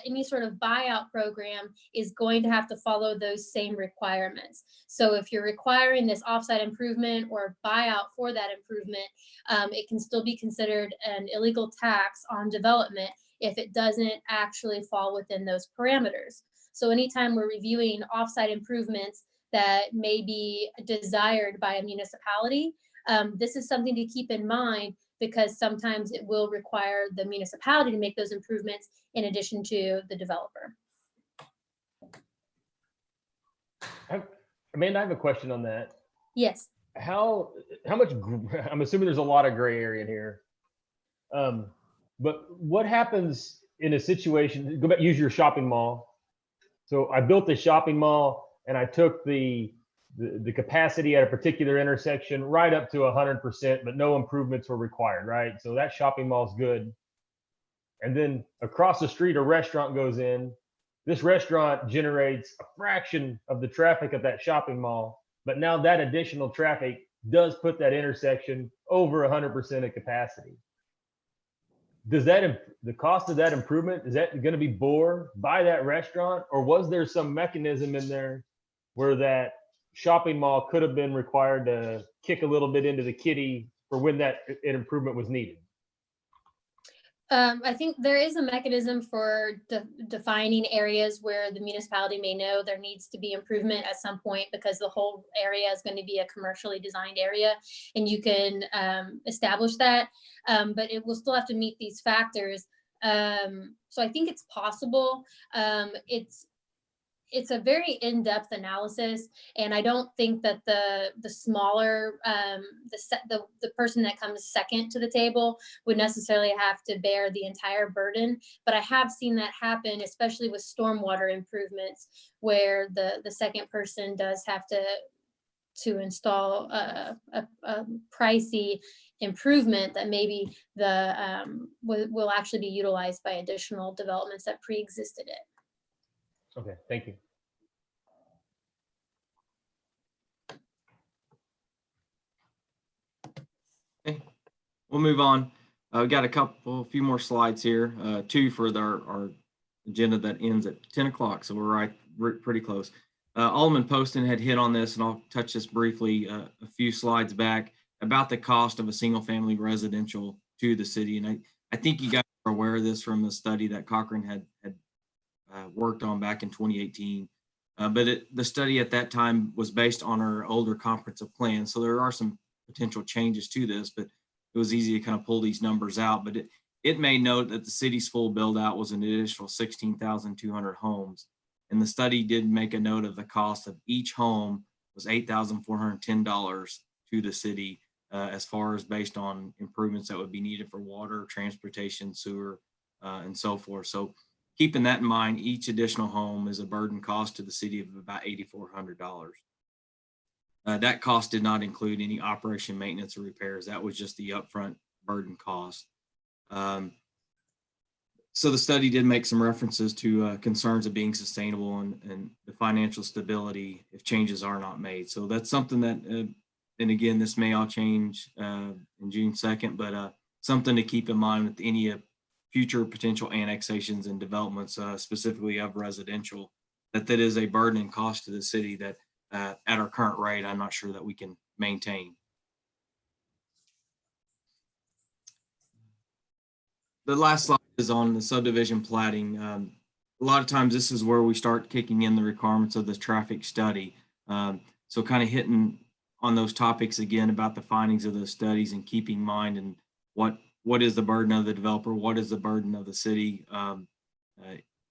any sort of buyout program is going to have to follow those same requirements. So if you're requiring this offsite improvement or buyout for that improvement, it can still be considered an illegal tax on development if it doesn't actually fall within those parameters. So anytime we're reviewing offsite improvements that may be desired by a municipality, this is something to keep in mind, because sometimes it will require the municipality to make those improvements in addition to the developer. Amanda, I have a question on that. Yes. How much, I'm assuming there's a lot of gray area in here. But what happens in a situation, go back, use your shopping mall. So I built the shopping mall and I took the capacity at a particular intersection right up to 100%, but no improvements were required, right? So that shopping mall is good. And then across the street, a restaurant goes in. This restaurant generates a fraction of the traffic of that shopping mall, but now that additional traffic does put that intersection over 100% of capacity. Does that, the cost of that improvement, is that going to be borne by that restaurant, or was there some mechanism in there where that shopping mall could have been required to kick a little bit into the kitty for when that improvement was needed? I think there is a mechanism for defining areas where the municipality may know there needs to be improvement at some point, because the whole area is going to be a commercially designed area, and you can establish that, but it will still have to meet these factors. So I think it's possible. It's a very in-depth analysis, and I don't think that the smaller, the person that comes second to the table would necessarily have to bear the entire burden. But I have seen that happen, especially with stormwater improvements, where the second person does have to install a pricey improvement that maybe will actually be utilized by additional developments that pre-existed it. Okay, thank you. Okay, we'll move on. We got a few more slides here, two for our agenda that ends at 10 o'clock. So we're pretty close. Alderman Poston had hit on this, and I'll touch this briefly a few slides back about the cost of a single family residential to the city. And I think you guys are aware of this from the study that Cochran had worked on back in 2018. But the study at that time was based on our older comprehensive plan. So there are some potential changes to this, but it was easy to kind of pull these numbers out. But it may note that the city's full build out was an additional 16,200 homes. And the study did make a note of the cost of each home was $8,410 to the city, as far as based on improvements that would be needed for water, transportation, sewer, and so forth. So keeping that in mind, each additional home is a burden cost to the city of about $8,400. That cost did not include any operation, maintenance, or repairs. That was just the upfront burden cost. So the study did make some references to concerns of being sustainable and the financial stability if changes are not made. So that's something that, and again, this may all change in June 2nd, but something to keep in mind with any future potential annexations and developments, specifically of residential, that is a burden and cost to the city that at our current rate, I'm not sure that we can maintain. The last slide is on the subdivision platting. A lot of times this is where we start kicking in the requirements of the traffic study. So kind of hitting on those topics again about the findings of those studies and keeping in mind and what is the burden of the developer, what is the burden of the city.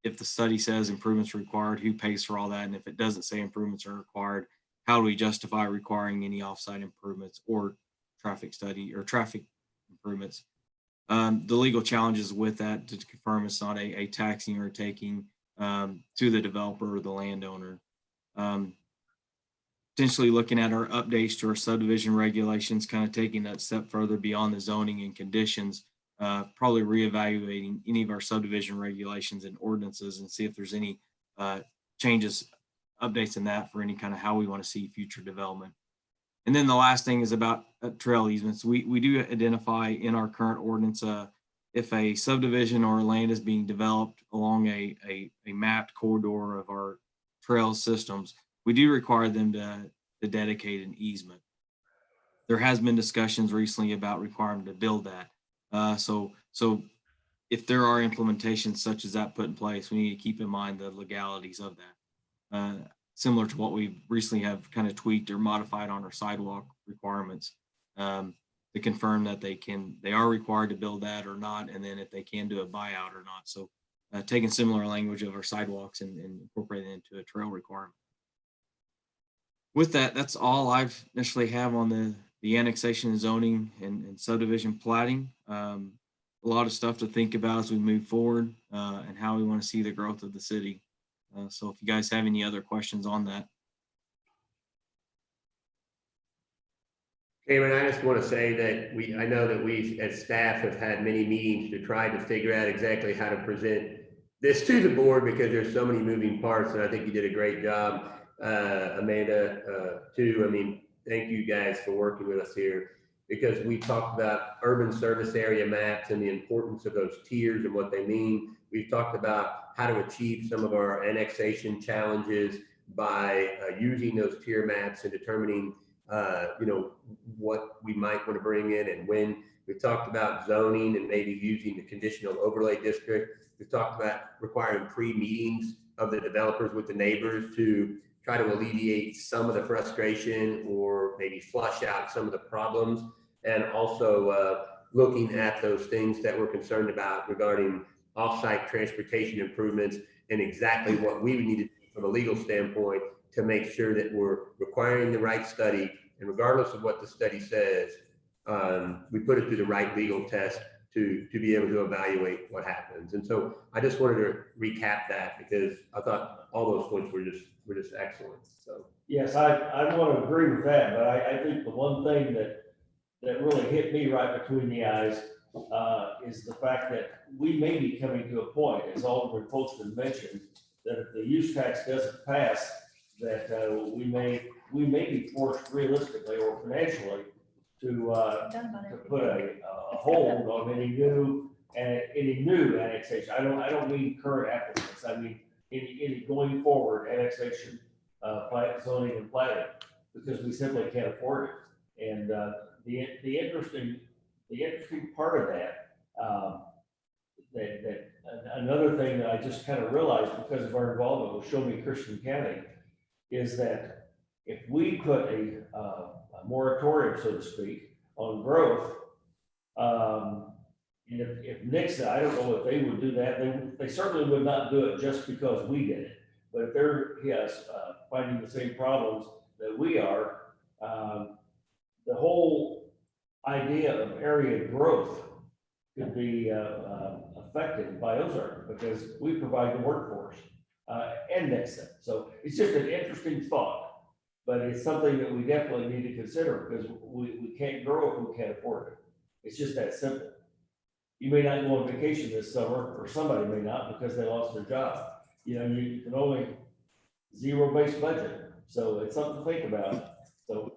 If the study says improvements are required, who pays for all that? And if it doesn't say improvements are required, how do we justify requiring any offsite improvements or traffic study or traffic improvements. The legal challenges with that to confirm it's not a taxing or taking to the developer or the landowner. Potentially looking at our updates to our subdivision regulations, kind of taking that step further beyond the zoning and conditions, probably reevaluating any of our subdivision regulations and ordinances and see if there's any changes, updates in that for any kind of how we want to see future development. And then the last thing is about trail easements. We do identify in our current ordinance if a subdivision or land is being developed along a mapped corridor of our trail systems, we do require them to dedicate an easement. There has been discussions recently about requiring them to build that. So if there are implementations such as that put in place, we need to keep in mind the legalities of that. Similar to what we recently have kind of tweaked or modified on our sidewalk requirements to confirm that they are required to build that or not, and then if they can do a buyout or not. So taking similar language of our sidewalks and incorporating it into a trail requirement. With that, that's all I've initially have on the annexation, zoning, and subdivision plating. A lot of stuff to think about as we move forward and how we want to see the growth of the city. So if you guys have any other questions on that. Cameron, I just want to say that I know that we as staff have had many meetings to try to figure out exactly how to present this to the board because there's so many moving parts, and I think you did a great job, Amanda, too. I mean, thank you guys for working with us here because we talked about urban service area maps and the importance of those tiers and what they mean. We've talked about how to achieve some of our annexation challenges by using those tier maps and determining what we might want to bring in and when. We've talked about zoning and maybe using the conditional overlay district. We've talked about requiring pre-meetings of the developers with the neighbors to try to alleviate some of the frustration or maybe flush out some of the problems. And also looking at those things that we're concerned about regarding off-site transportation improvements and exactly what we would need to do from a legal standpoint to make sure that we're requiring the right study. And regardless of what the study says, we put it through the right legal test to be able to evaluate what happens. And so I just wanted to recap that because I thought all those points were just excellent. So yes, I want to agree with that, but I think the one thing that really hit me right between the eyes is the fact that we may be coming to a point, as Alderman Poston mentioned, that if the use tax doesn't pass, that we may be forced realistically or financially to put a hold on any new annexation. I don't mean current applicants. I mean any going forward annexation, zoning and planning, because we simply can't afford it. And the interesting part of that, another thing that I just kind of realized because of our involvement with Show Me Christian County is that if we put a moratorium, so to speak, on growth, and if Nixon, I don't know if they would do that, they certainly would not do it just because we did it. But if they're finding the same problems that we are, the whole idea of area growth could be affected by Ozark because we provide the workforce and Nixon. So it's just an interesting thought, but it's something that we definitely need to consider because we can't grow if we can't afford it. It's just that simple. You may not go on vacation this summer, or somebody may not because they lost their job. You can only zero-based budget. So it's something to think about. So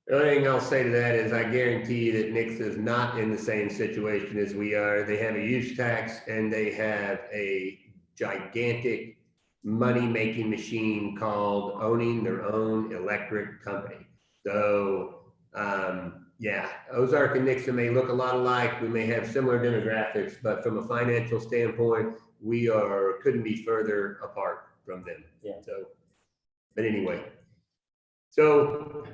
the only thing I'll say to that is I guarantee you that Nix is not in the same situation as we are. They have a use tax and they have a gigantic money-making machine called owning their own electric company. So yeah, Ozark and Nixon may look a lot alike. We may have similar demographics, but from a financial standpoint, we couldn't be further apart from them. Yeah. So, but anyway, so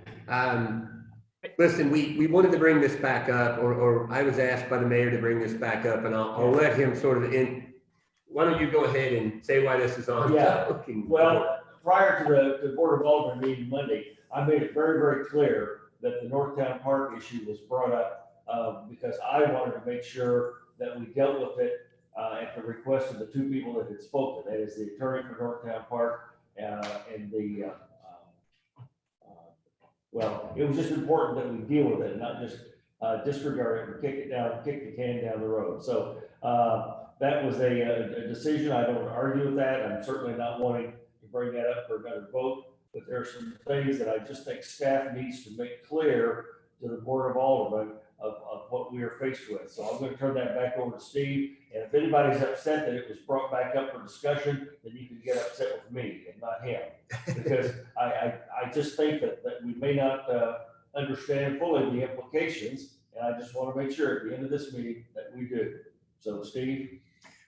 listen, we wanted to bring this back up, or I was asked by the mayor to bring this back up, and I'll let him sort of why don't you go ahead and say why this is on? Yeah. Well, prior to the Board of Alderman meeting Monday, I made it very, very clear that the Northtown Park issue was brought up because I wanted to make sure that we dealt with it at the request of the two people that had spoken. That is the attorney for Northtown Park and the, well, it was just important that we deal with it and not just disregard it and kick the can down the road. So that was a decision. I don't argue with that. I'm certainly not wanting to bring that up for another vote, but there are some things that I just think staff needs to make clear to the Board of Aldermen of what we are faced with. So I'm going to turn that back over to Steve. And if anybody's upset that it was brought back up for discussion, then you can get upset with me and not him. Because I just think that we may not understand fully the implications. And I just want to make sure at the end of this meeting that we do. So Steve?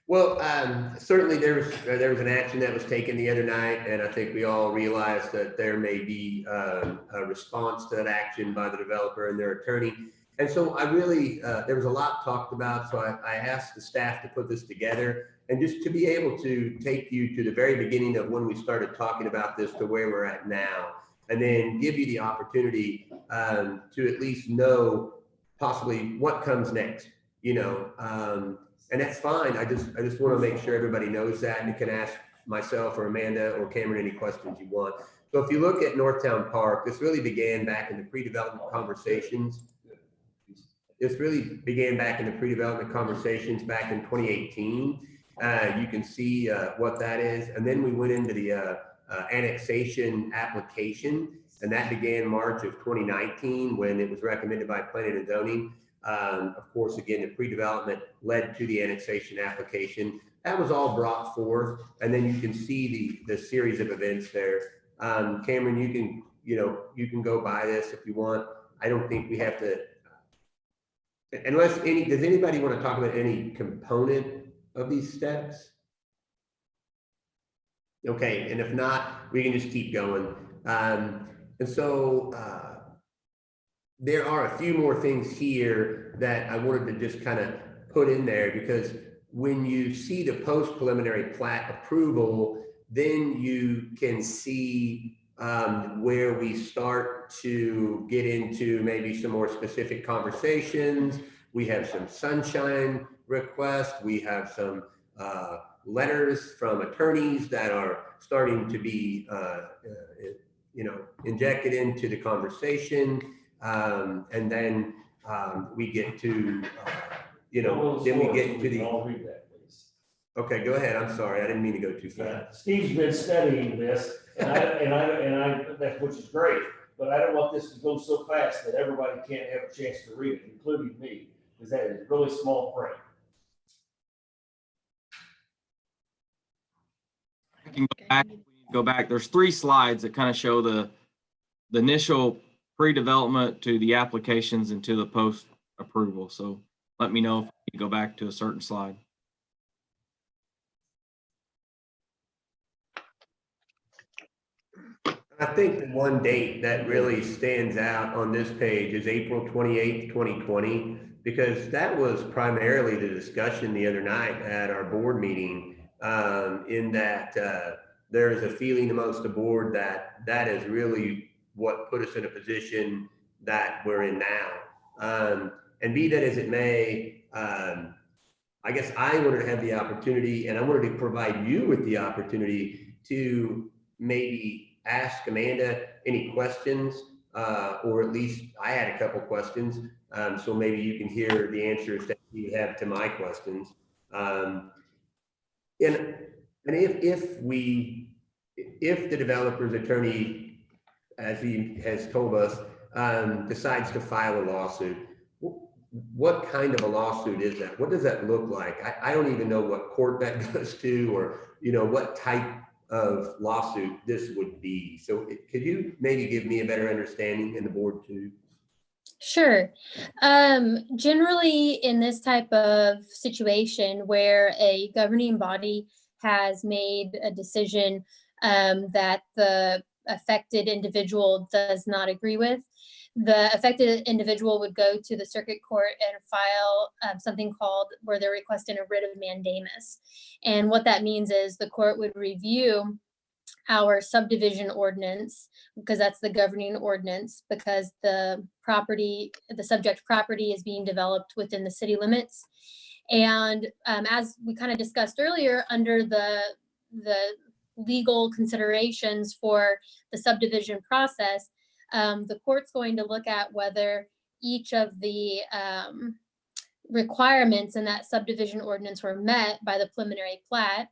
Well, certainly there was an action that was taken the other night, and I think we all realized that there may be a response to that action by the developer and their attorney. And so I really, there was a lot talked about, so I asked the staff to put this together and just to be able to take you to the very beginning of when we started talking about this to where we're at now, and then give you the opportunity to at least know possibly what comes next, you know. And that's fine. I just want to make sure everybody knows that, and you can ask myself or Amanda or Cameron any questions you want. So if you look at Northtown Park, this really began back in the pre-development conversations. This really began back in the pre-development conversations back in 2018. You can see what that is. And then we went into the annexation application, and that began March of 2019 when it was recommended by Planning and Zoning. Of course, again, the pre-development led to the annexation application. That was all brought forth, and then you can see the series of events there. Cameron, you can go by this if you want. I don't think we have to, unless does anybody want to talk about any component of these steps? Okay, and if not, we can just keep going. And so there are a few more things here that I wanted to just kind of put in there, because when you see the post preliminary plat approval, then you can see where we start to get into maybe some more specific conversations. We have some sunshine requests. We have some letters from attorneys that are starting to be, injected into the conversation. And then we get to, then we get to the. I'll read that, please. Okay, go ahead. I'm sorry. I didn't mean to go too fast. Steve's been studying this, and I, that, which is great, but I don't want this to go so fast that everybody can't have a chance to read it, including me, because that is really small print. I can go back. There's 3 slides that kind of show the initial pre-development to the applications and to the post approval. So let me know if you go back to a certain slide. I think the one date that really stands out on this page is April 28th, 2020, because that was primarily the discussion the other night at our board meeting, in that there is a feeling amongst the board that that is really what put us in a position that we're in now. And be that as it may, I guess I wanted to have the opportunity, and I wanted to provide you with the opportunity to maybe ask Amanda any questions, or at least I had a couple questions. So maybe you can hear the answers that you have to my questions. And if the developer's attorney, as he has told us, decides to file a lawsuit, what kind of a lawsuit is that? What does that look like? I don't even know what court that goes to, or what type of lawsuit this would be. So could you maybe give me a better understanding, and the board too? Sure. Generally, in this type of situation where a governing body has made a decision that the affected individual does not agree with, the affected individual would go to the circuit court and file something called, where they're requesting a writ of mandamus. And what that means is the court would review our subdivision ordinance, because that's the governing ordinance, because the subject property is being developed within the city limits. And as we kind of discussed earlier, under the legal considerations for the subdivision process, the court's going to look at whether each of the requirements in that subdivision ordinance were met by the preliminary plat.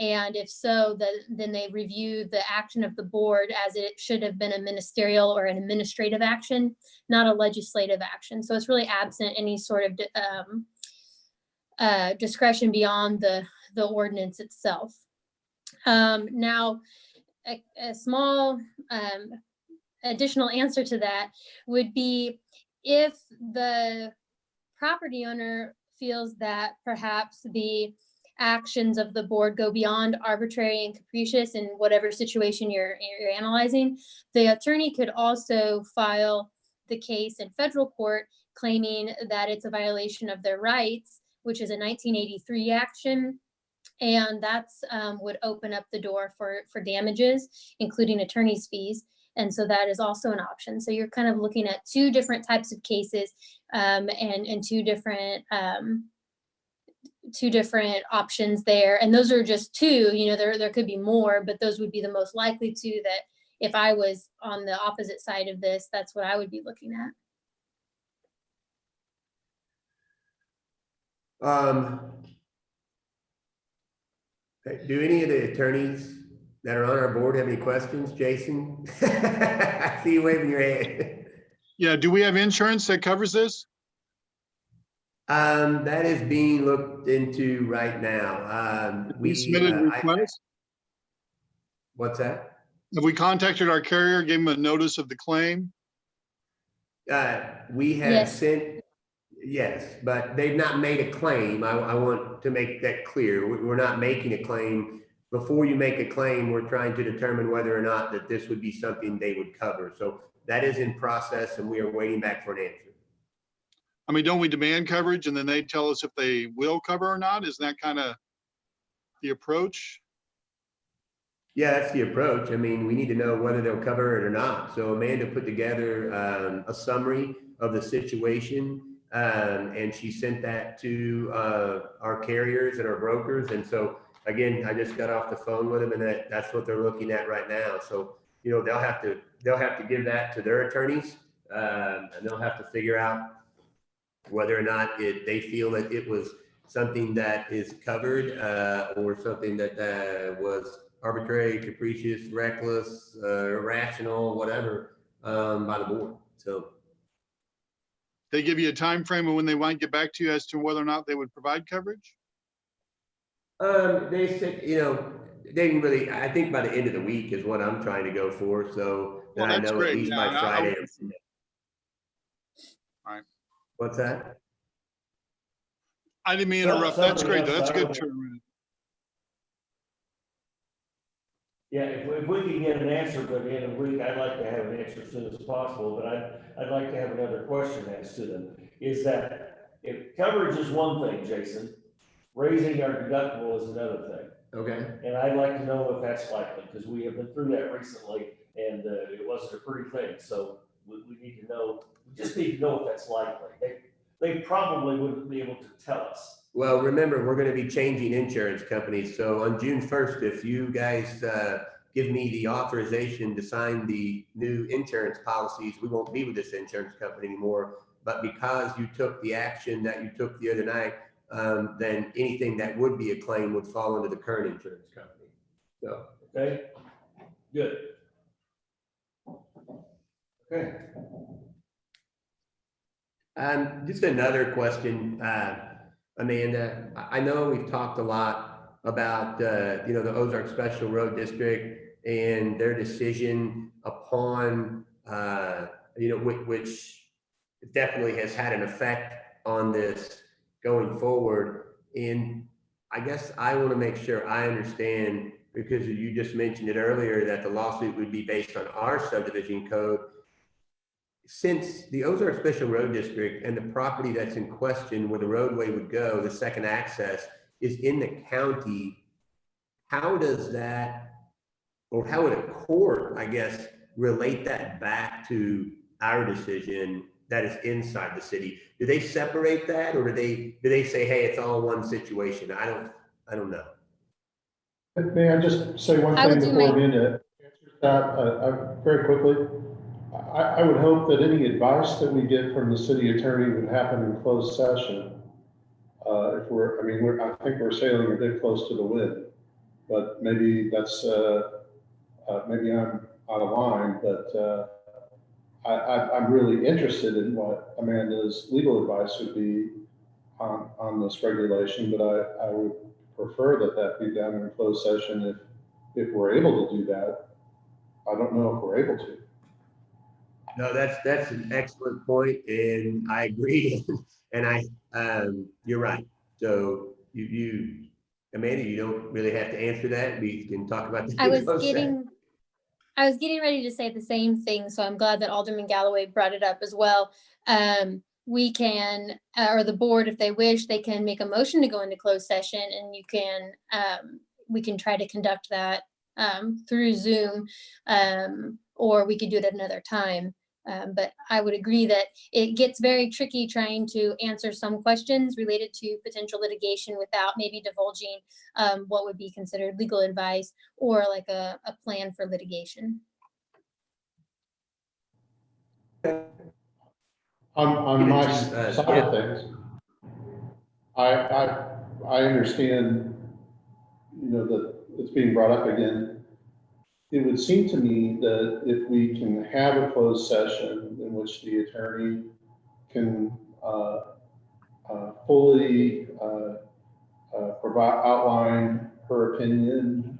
And if so, then they review the action of the board as it should have been a ministerial or an administrative action, not a legislative action. So it's really absent any sort of discretion beyond the ordinance itself. Now, a small additional answer to that would be if the property owner feels that perhaps the actions of the board go beyond arbitrary and capricious in whatever situation you're analyzing, the attorney could also file the case in federal court claiming that it's a violation of their rights, which is a 1983 action. And that's would open up the door for damages, including attorney's fees. And so that is also an option. So you're kind of looking at two different types of cases and two different options there. And those are just two, there could be more, but those would be the most likely two that if I was on the opposite side of this, that's what I would be looking at. Do any of the attorneys that are on our board have any questions? Jason? I see you waving your hand. Yeah, do we have insurance that covers this? That is being looked into right now. We submitted a request? What's that? Have we contacted our carrier, gave them a notice of the claim? We have sent, yes, but they've not made a claim. I want to make that clear. We're not making a claim. Before you make a claim, we're trying to determine whether or not that this would be something they would cover. So that is in process and we are waiting back for an answer. I mean, don't we demand coverage and then they tell us if they will cover or not? Isn't that kind of the approach? Yeah, that's the approach. I mean, we need to know whether they'll cover it or not. So Amanda put together a summary of the situation and she sent that to our carriers and our brokers. And so again, I just got off the phone with them and that's what they're looking at right now. So, they'll have to give that to their attorneys and they'll have to figure out whether or not they feel that it was something that is covered or something that was arbitrary, capricious, reckless, irrational, whatever, by the board. So they give you a time frame of when they might get back to you as to whether or not they would provide coverage? They said, they didn't really, I think by the end of the week is what I'm trying to go for. So that I know great. At least by Friday. All right. What's that? I didn't mean to interrupt. That's great. That's good turnaround. Yeah, if we can get an answer by the end of the week, I'd like to have an answer as soon as possible, but I'd like to have another question asked to them. Is that if coverage is one thing, Jason, raising our deductible is another thing. Okay. And I'd like to know if that's likely, because we have been through that recently and it wasn't a pretty thing. So we need to know, we just need to know if that's likely. They probably wouldn't be able to tell us. Well, remember, we're going to be changing insurance companies. So on June 1st, if you guys give me the authorization to sign the new insurance policies, we won't be with this insurance company anymore. But because you took the action that you took the other night, then anything that would be a claim would fall under the current insurance company. So, okay, good. Okay. Just another question, Amanda. I know we've talked a lot about the Ozark Special Road District and their decision upon which definitely has had an effect on this going forward. And I guess I want to make sure I understand, because you just mentioned it earlier, that the lawsuit would be based on our subdivision code. Since the Ozark Special Road District and the property that's in question where the roadway would go, the second access, is in the county, how does that or how would a court, I guess, relate that back to our decision that is inside the city? Do they separate that, or do they say, hey, it's all one situation? I don't know. May I just say one thing before we end it? Very quickly. I would hope that any advice that we get from the city attorney would happen in closed session. I think we're sailing a bit close to the wind, but maybe that's, maybe I'm out of line, but I'm really interested in what Amanda's legal advice would be on this regulation, but I would prefer that be done in closed session if we're able to do that. I don't know if we're able to. No, that's an excellent point, and I agree. And you're right. So you, Amanda, you don't really have to answer that. We can talk about that. I was getting ready to say the same thing, so I'm glad that Alderman Galloway brought it up as well. We can, or the board, if they wish, they can make a motion to go into closed session, and we can try to conduct that through Zoom, or we could do it at another time. But I would agree that it gets very tricky trying to answer some questions related to potential litigation without maybe divulging what would be considered legal advice or like a plan for litigation. On my side of things, I understand, that it's being brought up again. It would seem to me that if we can have a closed session in which the attorney can fully outline her opinion,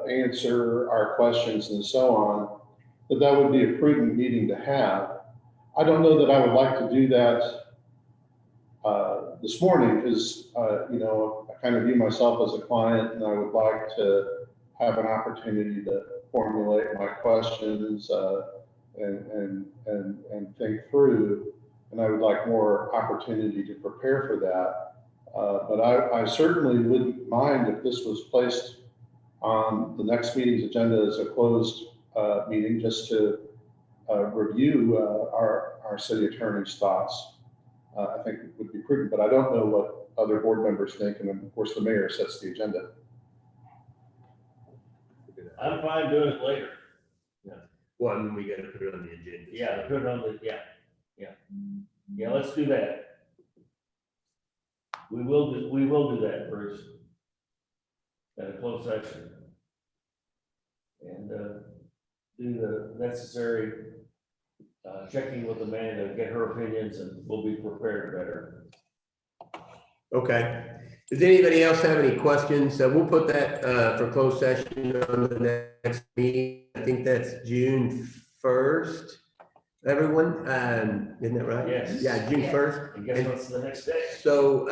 answer our questions and so on, that would be a prudent meeting to have. I don't know that I would like to do that this morning because, I kind of view myself as a client, and I would like to have an opportunity to formulate my questions and think through. And I would like more opportunity to prepare for that. But I certainly wouldn't mind if this was placed on the next meeting's agenda as a closed meeting, just to review our city attorney's thoughts. I think it would be prudent, but I don't know what other board members think. And of course, the mayor sets the agenda. I'm fine doing it later. Yeah. Well, we got to put it on the agenda. Yeah, put it on the, yeah, let's do that. We will do that first at a closed session. And do the necessary checking with Amanda, get her opinions, and we'll be prepared better. Okay. Does anybody else have any questions? We'll put that for closed session on the next meeting. I think that's June 1st. Everyone, isn't that right? Yes. Yeah, June 1st. And guess what's the next day? So,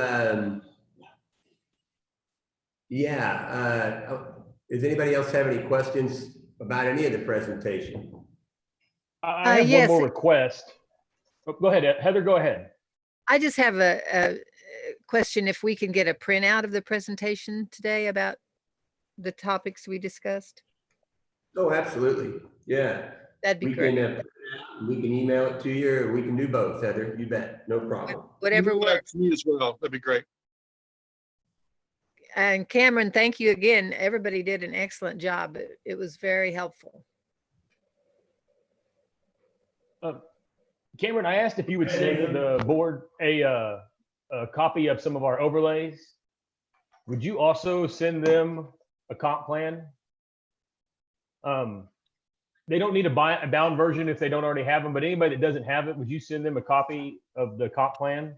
does anybody else have any questions about any of the presentation? I have yes. one more request. Oh, go ahead, Heather, go ahead. I just have a question. If we can get a printout of the presentation today about the topics we discussed. Oh, absolutely. Yeah. That'd be great. We can email it to you, or we can do both, Heather. You bet. No problem. Whatever works. Me as well. That'd be great. And Cameron, thank you again. Everybody did an excellent job. It was very helpful. Cameron, I asked if you would send the board a copy of some of our overlays. Would you also send them a comp plan? They don't need a bound version if they don't already have them, but anybody that doesn't have it, would you send them a copy of the comp plan?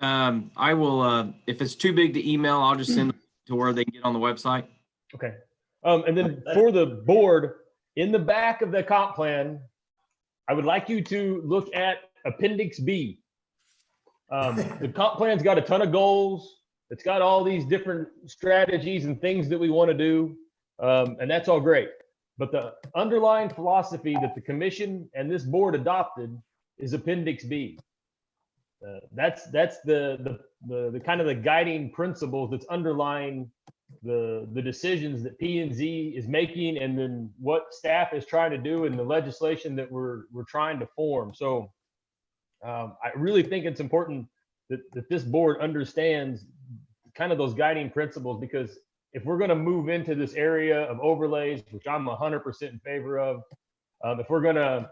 I will, if it's too big to email, I'll just send it to where they can get on the website. Okay. And then for the board, in the back of the comp plan, I would like you to look at Appendix B. The comp plan's got a ton of goals. It's got all these different strategies and things that we want to do. And that's all great. But the underlying philosophy that the commission and this board adopted is Appendix B. That's the kind of the guiding principles that's underlying the decisions that P&Z is making, and then what staff is trying to do in the legislation that we're trying to form. So I really think it's important that this board understands kind of those guiding principles, because if we're going to move into this area of overlays, which I'm 100% in favor of, if we're going to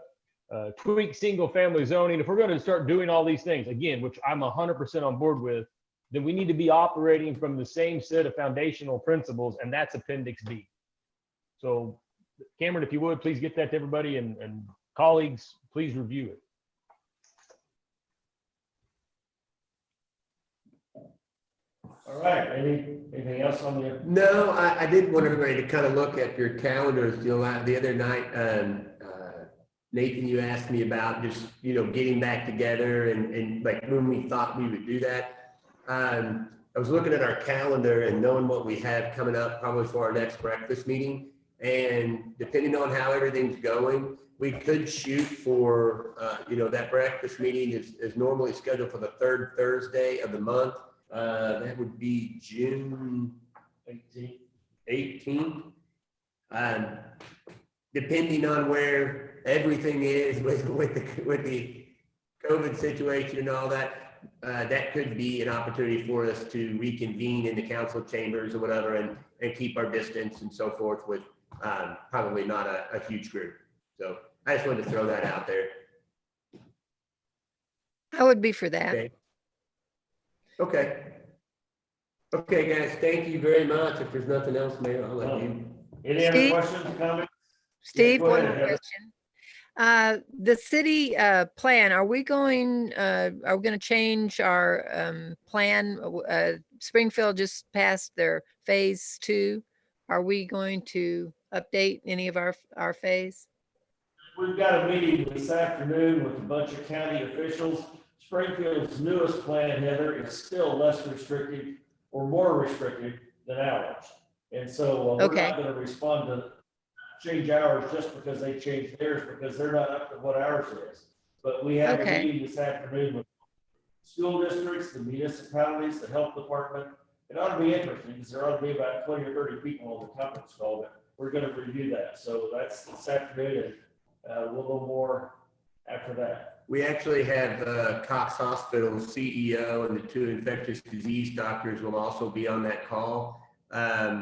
tweak single family zoning, if we're going to start doing all these things, again, which I'm 100% on board with, then we need to be operating from the same set of foundational principles, and that's Appendix B. So Cameron, if you would, please get that to everybody, and colleagues, please review it. All right, anything else on the? No, I did want everybody to kind of look at your calendars. You know, the other night, Nathan, you asked me about just, you know, getting back together and like when we thought we would do that. I was looking at our calendar and knowing what we have coming up probably for our next breakfast meeting. And depending on how everything's going, we could shoot for, you know, that breakfast meeting is normally scheduled for the third Thursday of the month. That would be June 18th. Depending on where everything is with the COVID situation and all that, that could be an opportunity for us to reconvene in the council chambers or whatever and keep our distance and so forth with probably not a huge group. So I just wanted to throw that out there. I would be for that. Okay. Okay, guys, thank you very much. If there's nothing else, Mayor, I'll let you. Any other questions, comments? Steve, Yeah, go one ahead, more Heather. question. The city plan, are we going to change our plan? Springfield just passed their phase 2. Are we going to update any of our phase? We've got a meeting this afternoon with a bunch of county officials. Springfield's newest plan, Heather, is still less restrictive or more restrictive than ours. And so we're not going to respond to change ours just because they changed theirs, because they're not up to what ours is. But we have a meeting this afternoon with school districts, the municipalities, the health department. It ought to be interesting because there ought to be about 20 or 30 people on the conference call, but we're going to review that. So that's this afternoon, and we'll know more after that. We actually have Cox Hospital CEO and the 2 infectious disease doctors will also be on that call.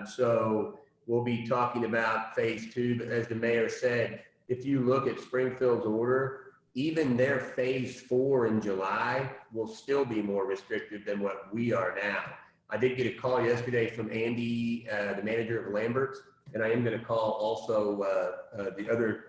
So we'll be talking about phase 2, but as the mayor said, if you look at Springfield's order, even their phase 4 in July will still be more restrictive than what we are now. I did get a call yesterday from Andy, the manager of Lambert's, and I am going to call also the other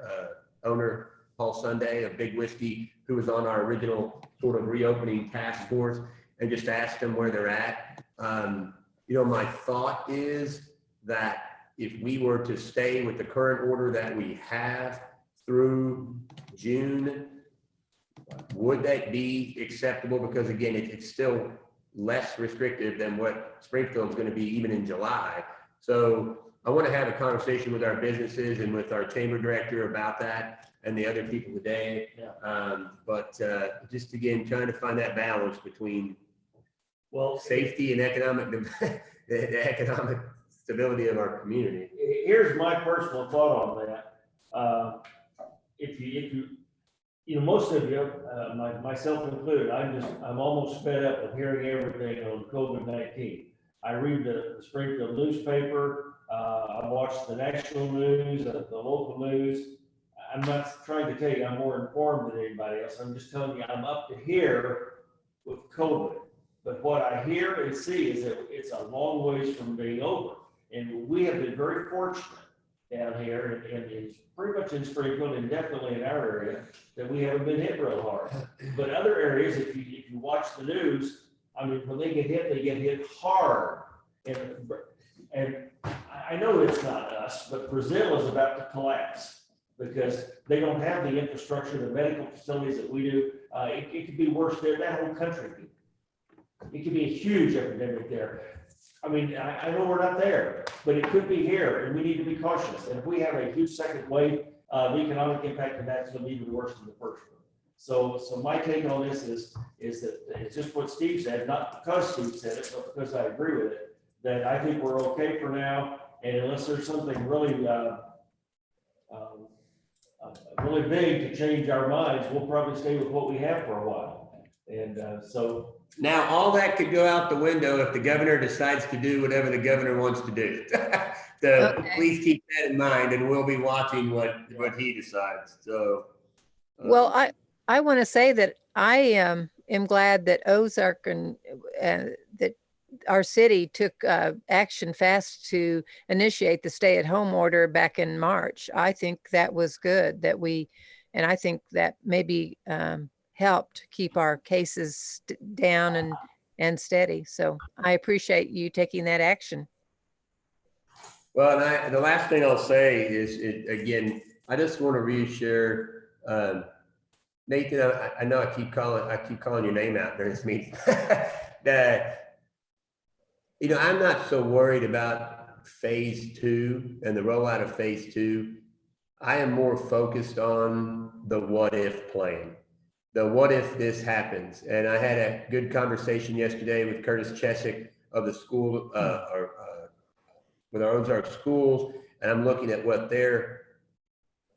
owner, Paul Sunday of Big Whiskey, who was on our original sort of reopening task force, and just asked them where they're at. You know, my thought is that if we were to stay with the current order that we have through June, would that be acceptable? Because again, it's still less restrictive than what Springfield is going to be even in July. So I want to have a conversation with our businesses and with our chamber director about that and the other people today. But just again, trying to find that balance between safety and the economic stability of our community. Here's my personal thought on that. If you know, most of you, myself included, I'm almost fed up with hearing everything on COVID-19. I read the Springfield newspaper. I watch the national news, the local news. I'm not trying to tell you I'm more informed than anybody else. I'm just telling you I'm up to here with COVID. But what I hear and see is that it's a long ways from being over. And we have been very fortunate down here and pretty much in Springfield and definitely in our area that we haven't been hit real hard. But other areas, if you watch the news, I mean, when they get hit hard. And I know it's not us, but Brazil is about to collapse because they don't have the infrastructure, the medical facilities that we do. It could be worse there. That whole country. It could be a huge epidemic there. I mean, I know we're not there, but it could be here, and we need to be cautious. And if we have a huge second wave, the economic impact of that's going to be even worse than the first one. So my take on this is that it's just what Steve said, not because Steve said it, but because I agree with it, that I think we're okay for now. And unless there's something really, really big to change our minds, we'll probably stay with what we have for a while. And so. Now, all that could go out the window if the governor decides to do whatever the governor wants to do. So Okay. please keep that in mind, and we'll be watching what he decides. So. Well, I want to say that I am glad that Ozark and that our city took action fast to initiate the stay-at-home order back in March. I think that was good that and I think that maybe helped keep our cases down and steady. So I appreciate you taking that action. Well, and the last thing I'll say is, again, I just want to reassure Nathan. I know I keep calling your name out during this meeting. That, I'm not so worried about phase 2 and the rollout of phase 2. I am more focused on the what if plan. The what if this happens. And I had a good conversation yesterday with Curtis Chesick of the school, with our Ozark schools, and I'm looking at what their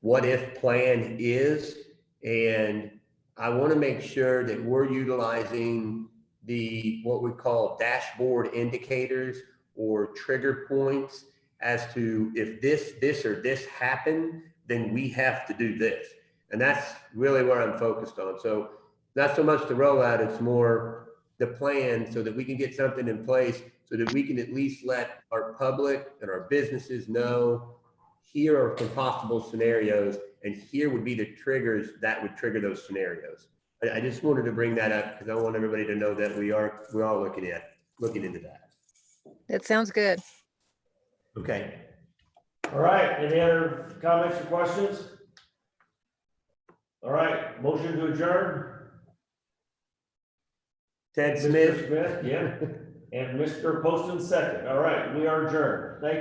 what if plan is. And I want to make sure that we're utilizing what we call dashboard indicators or trigger points as to if this or this happen, then we have to do this. And that's really where I'm focused on. So not so much the rollout, it's more the plan so that we can get something in place so that we can at least let our public and our businesses know here are some possible scenarios, and here would be the triggers that would trigger those scenarios. I just wanted to bring that up because I want everybody to know that we are looking into that. That sounds good. Okay. All right, any other comments or questions? All right, motion to adjourn. Ted Smith. Mr. Smith, yeah, and Mr. Poston second. All right, we are adjourned. Thank you.